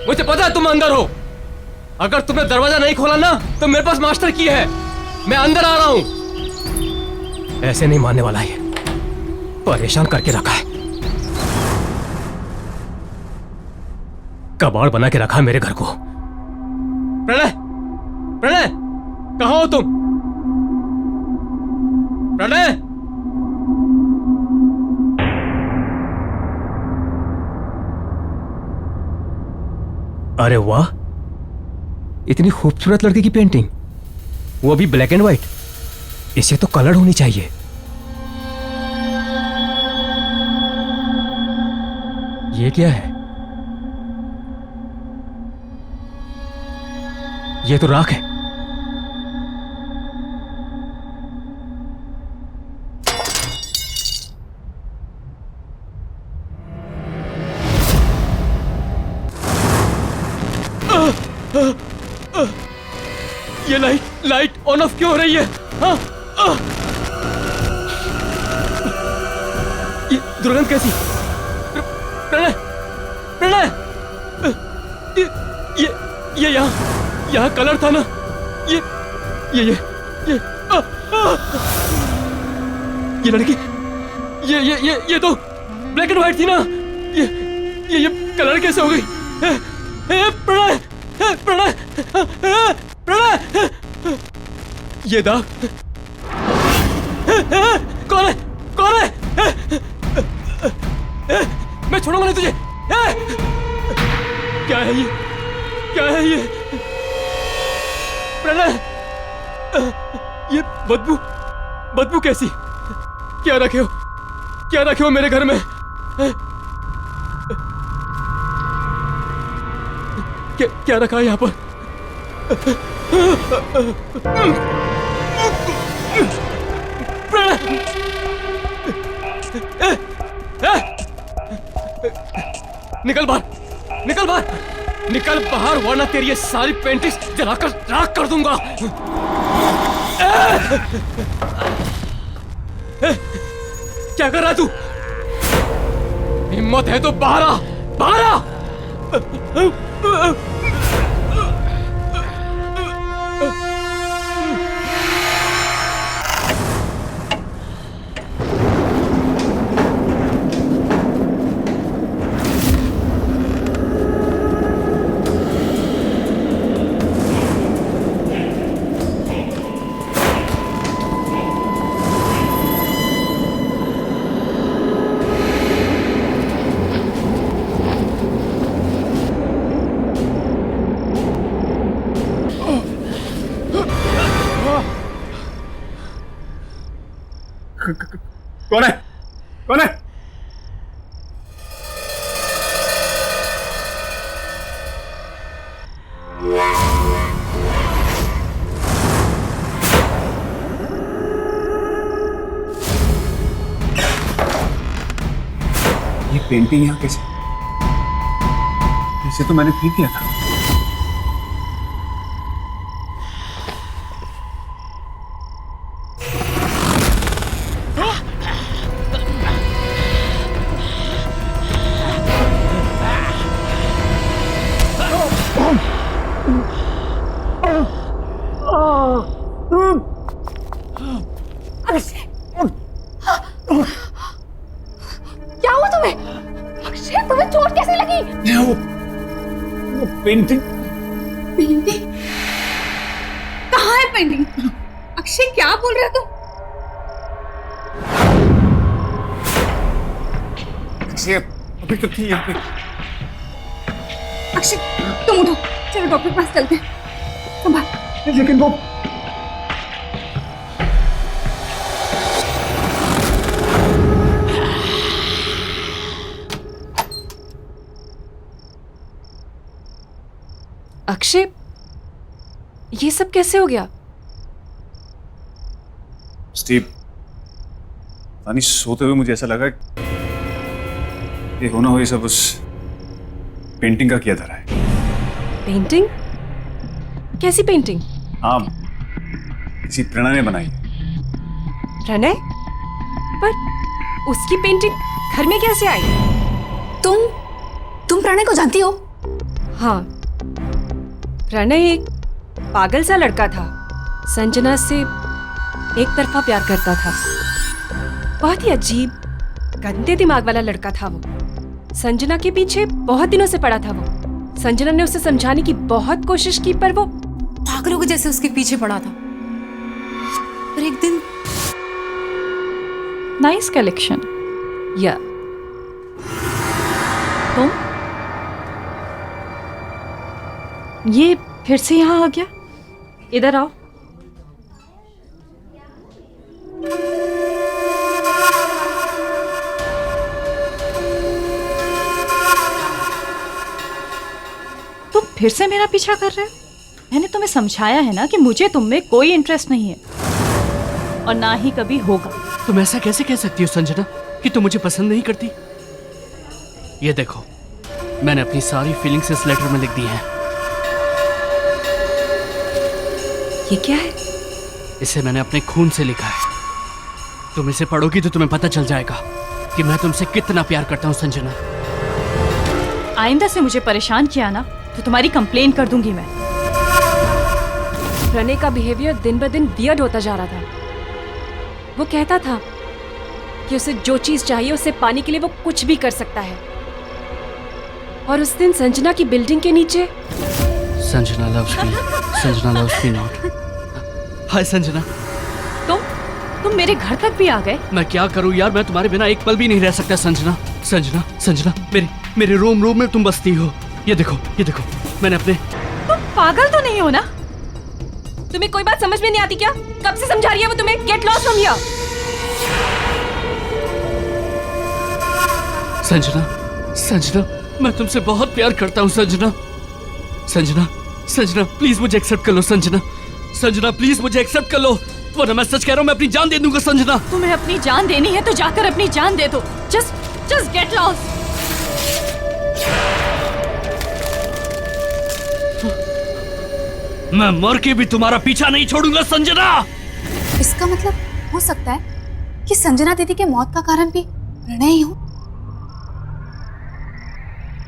मुझे पता है तुम अंदर हो। अगर तुमने दरवाजा नहीं खोला ना तो मेरे पास मास्टर की है, मैं अंदर आ रहा हूं। ऐसे नहीं मानने वाला है, परेशान करके रखा है, कबाड़ बना के रखा है मेरे घर को। प्रणय, प्रणय, कहां हो तुम? प्रणय, अरे वाह, इतनी खूबसूरत लड़की की पेंटिंग, वो भी ब्लैक एंड व्हाइट। इसे तो कलर होनी चाहिए। ये क्या है? ये तो राख है। ये लाइट ऑन ऑफ क्यों हो रही है? ये दुर्गंध कैसी? प्रणय, प्रणय, ये यहाँ कलर था ना? ये लड़की, ये तो ब्लैक एंड व्हाइट थी ना? ये कलर कैसे हो गई? प्रणय, प्रणय, प्रणय, ये दाग कौन है? कौन है? मैं छोड़ूंगा नहीं तुझे। क्या है ये? क्या है ये? प्रणय, ये बदबू कैसी? क्या रखे हो? क्या रखे हो मेरे घर में? क्या रखा है यहाँ पर? निकल बाहर, निकल बाहर, निकल बाहर, वरना तेरी ये सारी पेंटिंग्स जलाकर राख कर दूंगा। क्या कर रहा तू? हिम्मत है तो बाहर आ, बाहर आ। कौन है? कौन है? ये पेंटिंग यहाँ कैसे? इसे तो मैंने फेंक दिया था। क्या हुआ तुम्हें? अक्षय, तुम्हें चोट कैसे लगी? वो पेंटिंग। पेंटिंग? कहाँ है पेंटिंग? अक्षय, क्या बोल रहे हो तुम? अक्षय अभी तो थी यहाँ पे। अक्षय, तुम उठो, चलो डॉक्टर के पास चलते हैं। संभाल। लेकिन वो अक्षय, ये सब कैसे हो गया? स्टीव, तानी सोते हुए मुझे ऐसा लगा ये होना हो ये सब उस पेंटिंग का किया धरा है। पेंटिंग? कैसी पेंटिंग? हाँ, किसी प्रणय ने बनाई है। प्रणय? पर उसकी पेंटिंग घर में कैसे आई? तुम प्रणय को जानती हो? हाँ, प्रणय एक पागल सा लड़का था। संजना से एक तरफा प्यार करता था। बहुत ही अजीब, गंदे दिमाग वाला लड़का था वो। संजना के पीछे बहुत दिनों से पड़ा था वो। संजना ने उसे समझाने की बहुत कोशिश की, पर वो पागलों के जैसे उसके पीछे पड़ा था। पर एक दिन नाइस कलेक्शन। या तुम ये फिर से यहाँ आ गया? इधर आओ। तुम फिर से मेरा पीछा कर रहे हो? मैंने तुम्हें समझाया है ना कि मुझे तुम में कोई इंटरेस्ट नहीं है और ना ही कभी होगा। तुम ऐसा कैसे कह सकती हो संजना कि तुम मुझे पसंद नहीं करती? ये देखो, मैंने अपनी सारी फीलिंग्स इस लेटर में लिख दी हैं। ये क्या है? इसे मैंने अपने खून से लिखा है। तुम इसे पढ़ोगी तो तुम्हें पता चल जाएगा कि मैं तुमसे कितना प्यार करता हूँ संजना। आइंदा से मुझे परेशान किया ना तो तुम्हारी कंप्लेन कर दूंगी मैं। प्रणय का बिहेवियर दिन ब दिन वियर्ड होता जा रहा था। वो कहता था कि उसे जो चीज चाहिए उसे पाने के लिए वो कुछ भी कर सकता है। और उस दिन संजना की बिल्डिंग के नीचे Sanjana loves me. Sanjana loves me not. हाय संजना। तुम मेरे घर तक भी आ गए? मैं क्या करूं यार, मैं तुम्हारे बिना एक पल भी नहीं रह सकता संजना। संजना, संजना, मेरे रोम में तुम बसती हो। ये देखो, मैंने अपने... तुम पागल तो नहीं हो ना? तुम्हें कोई बात समझ में नहीं आती क्या? कब से समझा रही है वो तुम्हें? Get lost from here. Sanjana, मैं तुमसे बहुत प्यार करता हूँ संजना। संजना, प्लीज मुझे एक्सेप्ट कर लो संजना, प्लीज मुझे एक्सेप्ट कर लो, वरना मैं सच कह रहा हूँ, मैं अपनी जान दे दूंगा संजना। तुम्हें अपनी जान देनी है तो जाकर अपनी जान दे दो। Just get lost. मैं मर के भी तुम्हारा पीछा नहीं छोड़ूंगा संजना। इसका मतलब हो सकता है कि संजना दीदी के मौत का कारण भी प्रणय ही हो।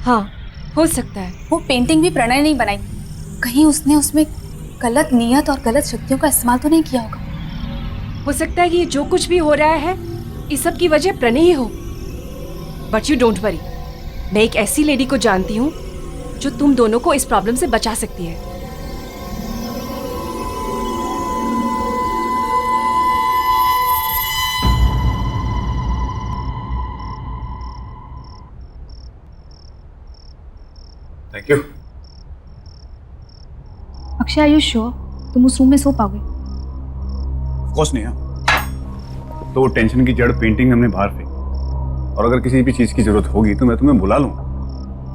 हाँ, हो सकता है। वो पेंटिंग भी प्रणय नहीं बनाई। कहीं उसने उसमें गलत नियत और गलत शक्तियों का इस्तेमाल तो नहीं किया होगा। हो सकता है कि जो कुछ भी हो रहा है इस सब की वजह प्रणय ही हो। बट यू डोंट वरी, मैं एक ऐसी लेडी को जानती हूँ जो तुम दोनों को इस प्रॉब्लम से बचा सकती है। Thank you. Akshay, are you sure तुम उस रूम में सो पाओगे? ऑफ कोर्स नहीं। तो वो टेंशन की जड़ पेंटिंग हमने बाहर फेंकी। और अगर किसी भी चीज की जरूरत होगी तो मैं तुम्हें बुला लूंगा।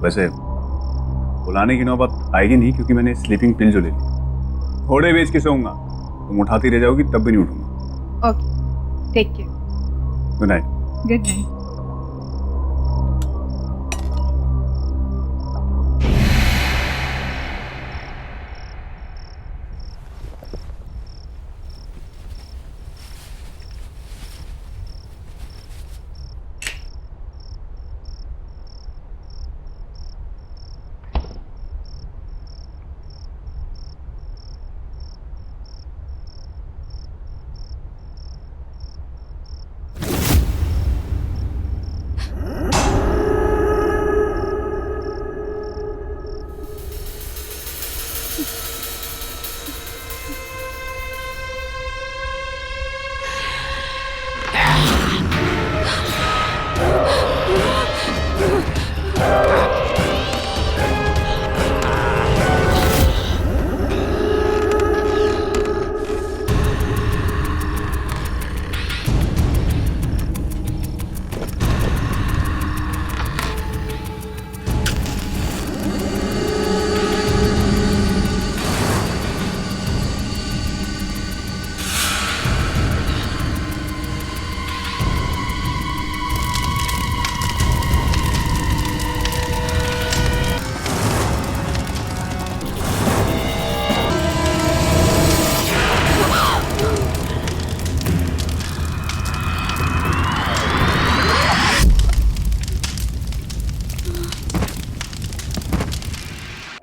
वैसे बुलाने की नौबत आएगी नहीं, क्योंकि मैंने स्लीपिंग पिल जो ले ली, थोड़े बेच के सोऊंगा, तुम उठाती रह जाओगी तब भी नहीं उठूंगा। Okay, take care. Good night. Good night.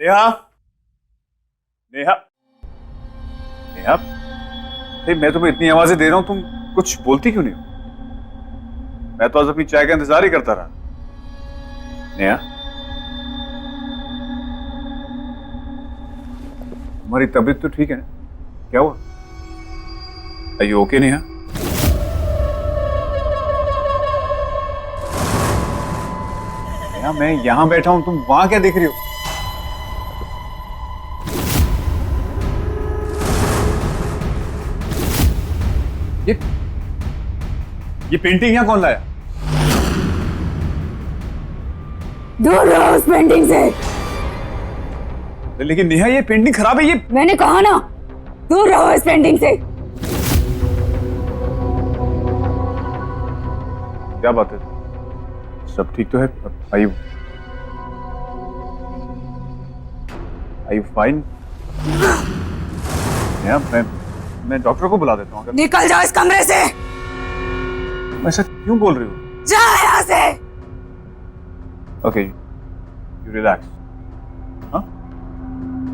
Neha, Neha, Neha, अरे मैं तुम्हें इतनी आवाजें दे रहा हूं, तुम कुछ बोलती क्यों नहीं हो? मैं तो आज अपनी चाय का इंतजार ही करता रहा। नेहा, तुम्हारी तबीयत तो ठीक है ना? क्या हुआ? Are you okay, Neha? Neha, मैं यहां बैठा हूं, तुम वहां क्या देख रही हो? ये पेंटिंग यहाँ कौन लाया? दूर रहो उस पेंटिंग से। लेकिन नेहा, ये पेंटिंग खराब है। ये मैंने कहा ना, दूर रहो इस पेंटिंग से। क्या बात है? सब ठीक तो है? Are you fine? नेहा, मैं डॉक्टर को बुला देता हूँ। निकल जाओ इस कमरे से। ऐसा क्यों बोल रही हो? जाओ यहाँ से। Okay, you relax. हाँ,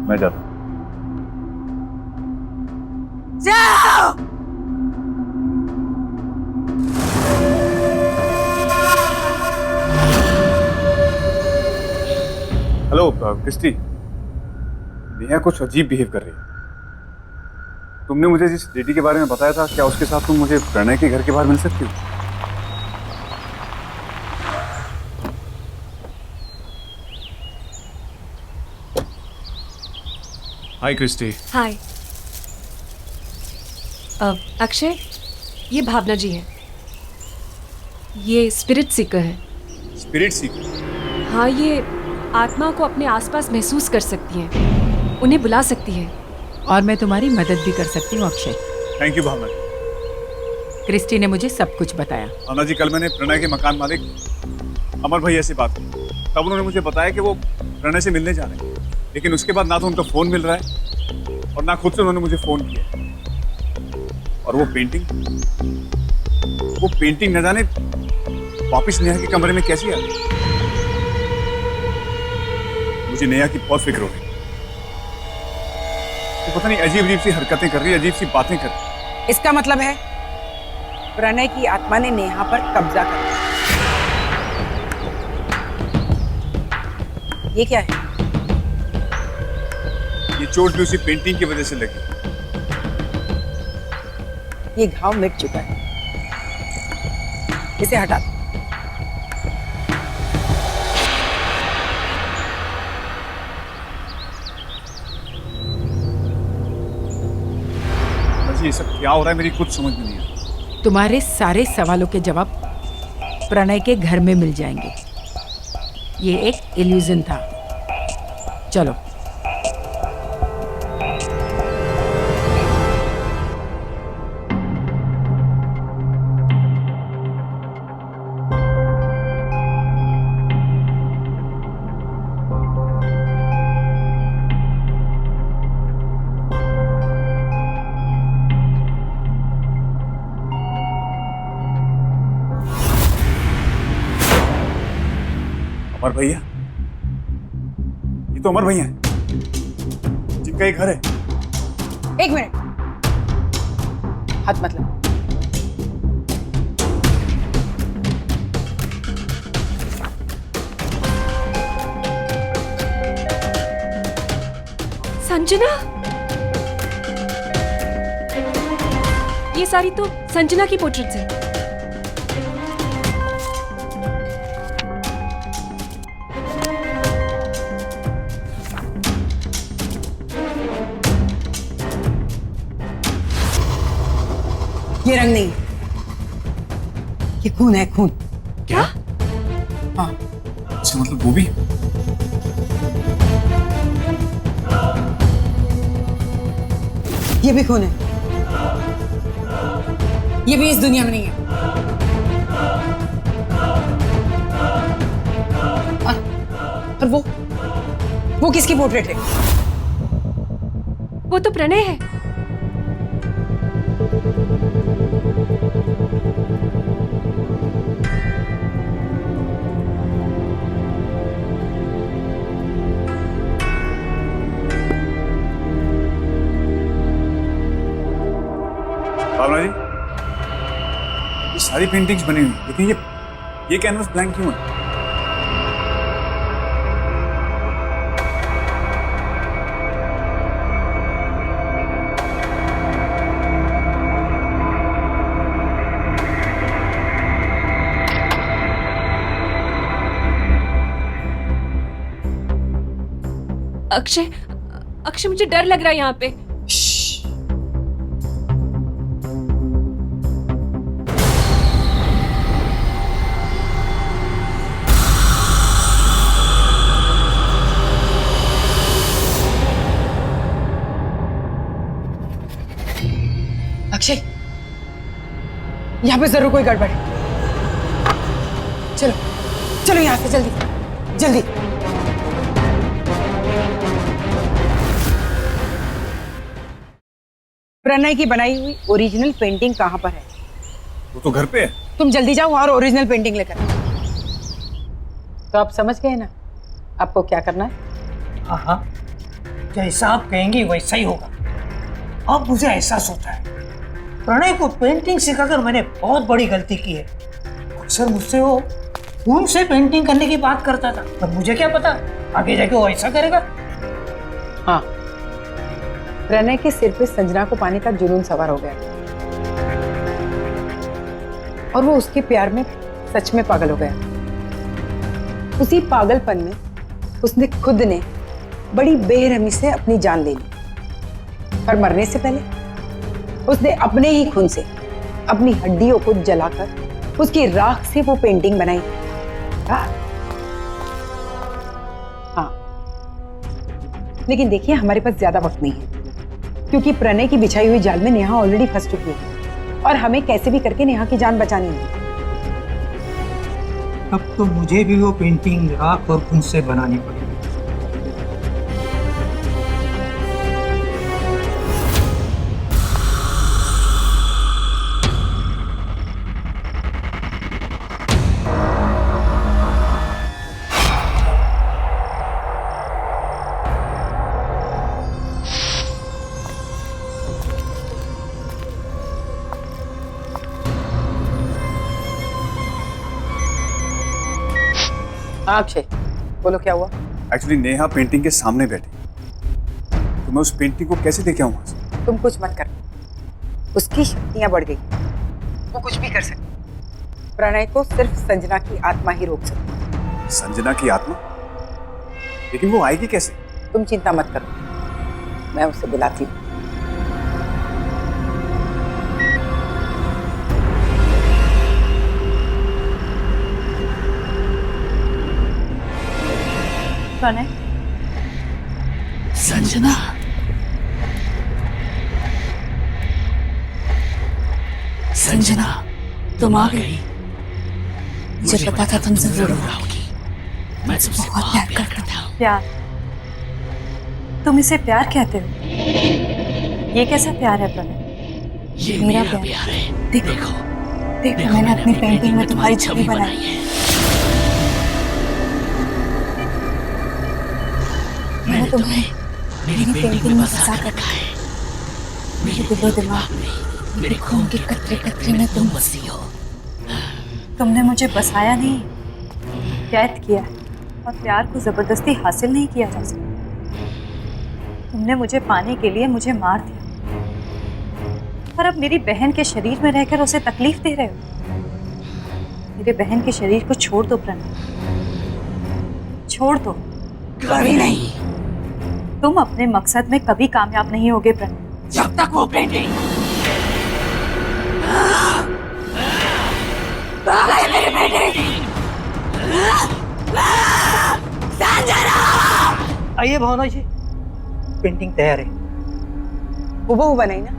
मैं जाता हूँ। जाओ। हेलो क्रिस्टी, नेहा कुछ अजीब बिहेव कर रही है। तुमने मुझे जिस लेडी के बारे में बताया था, क्या उसके साथ तुम मुझे प्रणय के घर के बाहर मिल सकती हो? हाय क्रिस्टी। हाय अक्षय, ये भावना जी हैं। ये स्पिरिट सीकर है। स्पिरिट सीकर? हाँ, ये आत्मा को अपने आसपास महसूस कर सकती हैं, उन्हें बुला सकती है। और मैं तुम्हारी मदद भी कर सकती हूँ Akshay. Thank you Bhavna. Christy ने मुझे सब कुछ बताया। भावना जी, कल मैंने प्रणय के मकान मालिक अमर भैया से बात की, तब उन्होंने मुझे बताया कि वो प्रणय से मिलने जा रहे हैं। लेकिन उसके बाद ना तो उनका फोन मिल रहा है और ना खुद से उन्होंने मुझे फोन किया। और वो पेंटिंग न जाने वापस नेहा के कमरे में कैसी आ गई। मुझे नेहा की बहुत फिक्र हो रही है। तो पता नहीं अजीब सी हरकतें कर रही है, अजीब सी बातें कर रही है। इसका मतलब है प्रणय की आत्मा ने नेहा पर कब्जा कर लिया। ये क्या है? ये चोट भी उसी पेंटिंग की वजह से लगी। ये घाव मिट चुका है, इसे हटा दो। ये सब क्या हो रहा है, मेरी कुछ समझ में नहीं आ रहा। तुम्हारे सारे सवालों के जवाब प्रणय के घर में मिल जाएंगे। ये एक इल्यूजन था। चलो। अमर भैया, ये तो अमर भैया हैं, जिनका ये घर है। एक मिनट, हाथ मत लो। संजना, ये सारी तो संजना की पोर्ट्रेट्स है। ये रंग नहीं, ये खून है, खून। क्या? हाँ। अच्छा, मतलब वो भी? ये भी खून है। ये भी इस दुनिया में नहीं है। और वो किसकी पोर्ट्रेट है? वो तो प्रणय है। भावना जी, ये सारी पेंटिंग्स बनी हुई, लेकिन ये कैनवस ब्लैंक क्यों है? अक्षय, अक्षय मुझे डर लग रहा है यहाँ पे। अक्षय, यहाँ पे जरूर कोई गड़बड़ है। चलो चलो यहाँ से जल्दी जल्दी। प्रणय की बनाई हुई ओरिजिनल पेंटिंग कहाँ पर है? वो तो घर पे है। तुम जल्दी जाओ और ओरिजिनल पेंटिंग लेकर। तो आप समझ गए ना आपको क्या करना है? हाँ हाँ, जैसा आप कहेंगी वैसा ही होगा। अब मुझे एहसास होता है, प्रणय को पेंटिंग सिखाकर मैंने बहुत बड़ी गलती की है। अक्सर मुझसे वो खून से पेंटिंग करने की बात करता था, पर मुझे क्या पता आगे जाके वो ऐसा करेगा। हाँ, प्रणय के सिर पे संजना को पाने का जुनून सवार हो गया और वो उसके प्यार में सच में पागल हो गया। उसी पागलपन में उसने खुद ने बड़ी बेरहमी से अपनी जान ले ली और मरने से पहले उसने अपने ही खून से अपनी हड्डियों को जलाकर उसकी राख से वो पेंटिंग बनाई। हाँ, लेकिन देखिए हमारे पास ज्यादा वक्त नहीं है, क्योंकि प्रणय की बिछाई हुई जाल में नेहा ऑलरेडी फंस चुकी है और हमें कैसे भी करके नेहा की जान बचानी है। अब तो मुझे भी वो पेंटिंग राख और खून से बनानी पड़ेगी। अक्षय, बोलो क्या हुआ? एक्चुअली नेहा पेंटिंग के सामने बैठी, तो मैं उस पेंटिंग को कैसे देखे आऊं वहां से? तुम कुछ मत कर, उसकी शक्तियां बढ़ गई, वो कुछ भी कर सकती। प्रणय को सिर्फ संजना की आत्मा ही रोक सकती। संजना की आत्मा? लेकिन वो आएगी कैसे? तुम चिंता मत करो, मैं उसे बुलाती हूँ। प्रणय? संजना, संजना, तुम आ गई। मुझे पता था तुम जरूर आओगी। मैं तुमसे बहुत प्यार करता हूँ। प्यार? तुम इसे प्यार कहते हो? ये कैसा प्यार है प्रणय? ये मेरा प्यार है। देखो, देखो मैंने अपनी पेंटिंग में तुम्हारी छवि बनाई है। मैंने तुम्हें मेरी पेंटिंग में फंसा कर रखा है। मेरे दिलो दिमाग में, मेरे खून के कतरे कतरे में तुम बसी हो। तुमने मुझे बसाया नहीं, कैद किया है। और प्यार को जबरदस्ती हासिल नहीं किया जा सकता। तुमने मुझे पाने के लिए मुझे मार दिया, पर अब मेरी बहन के शरीर में रहकर उसे तकलीफ दे रहे हो। मेरे बहन के शरीर को छोड़ दो प्रणय, छोड़ दो। कभी नहीं। तुम अपने मकसद में कभी कामयाब नहीं होगे प्रणय। जब तक वो पेंटिंग मेरे बेटे। आइए भावना जी, पेंटिंग तैयार है। हूबहू बनाई ना?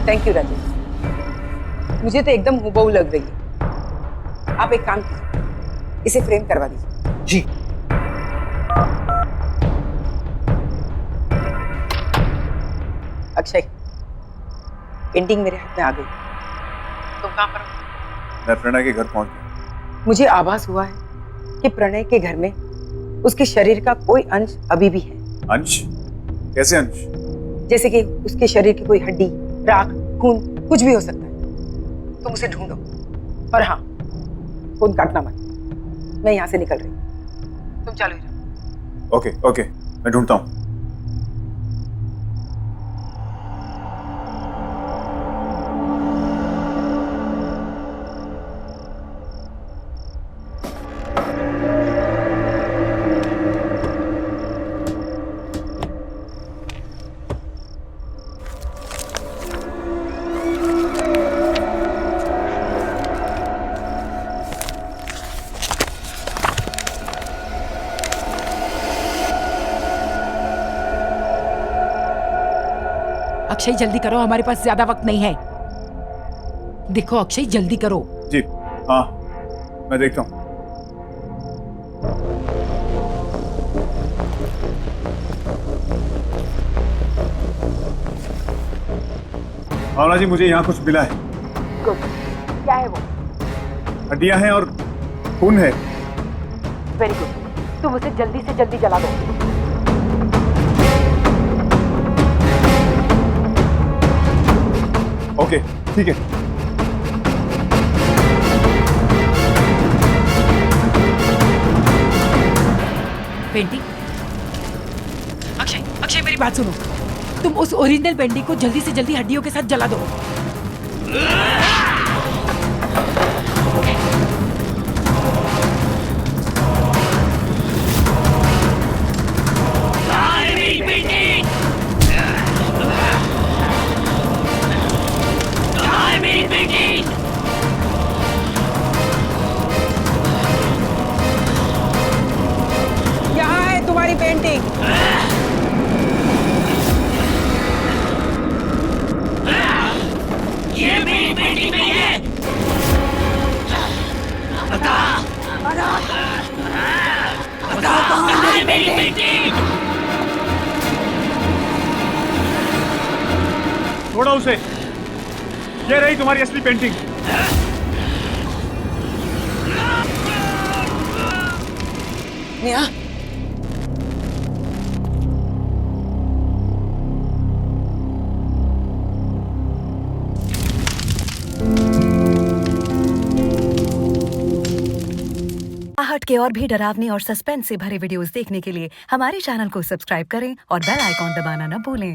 थैंक यू राजेश, मुझे तो एकदम हूबहू लग रही है। आप एक काम कीजिए, इसे फ्रेम करवा दीजिए। जी। अक्षय, पेंटिंग मेरे हाथ में आ गई। तुम कहाँ पर हो? मैं प्रणय के घर पहुंच गया। मुझे आभास हुआ है कि प्रणय के घर में उसके शरीर का कोई अंश अभी भी है। अंश? कैसे अंश? जैसे कि उसके शरीर की कोई हड्डी, राख, खून, कुछ भी हो सकता है। तुम उसे ढूंढो। और हाँ, फोन काटना मत, मैं यहाँ से निकल रही हूँ। तुम चालू ही रहो। ओके ओके, मैं ढूंढता हूँ। अक्षय जल्दी करो, हमारे पास ज्यादा वक्त नहीं है। देखो अक्षय जल्दी करो। जी हाँ, मैं देखता हूँ। भावना जी, मुझे यहाँ कुछ मिला है। क्या है वो? हड्डियां हैं और खून है। वेरी गुड, तुम उसे जल्दी से जल्दी जला दो। ओके ठीक है। पेंटिंग? अक्षय, अक्षय मेरी बात सुनो, तुम उस ओरिजिनल पेंटिंग को जल्दी से जल्दी हड्डियों के साथ जला दो। यहाँ है तुम्हारी पेंटिंग। ये मेरी पेंटिंग नहीं है। बता, बताओ कहाँ है मेरी पेंटिंग? छोड़ो उसे, ये रही तुम्हारी असली पेंटिंग। नेहा, आहट के और भी डरावनी और सस्पेंस से भरे वीडियोस देखने के लिए हमारे चैनल को सब्सक्राइब करें और बेल आइकॉन दबाना न भूलें।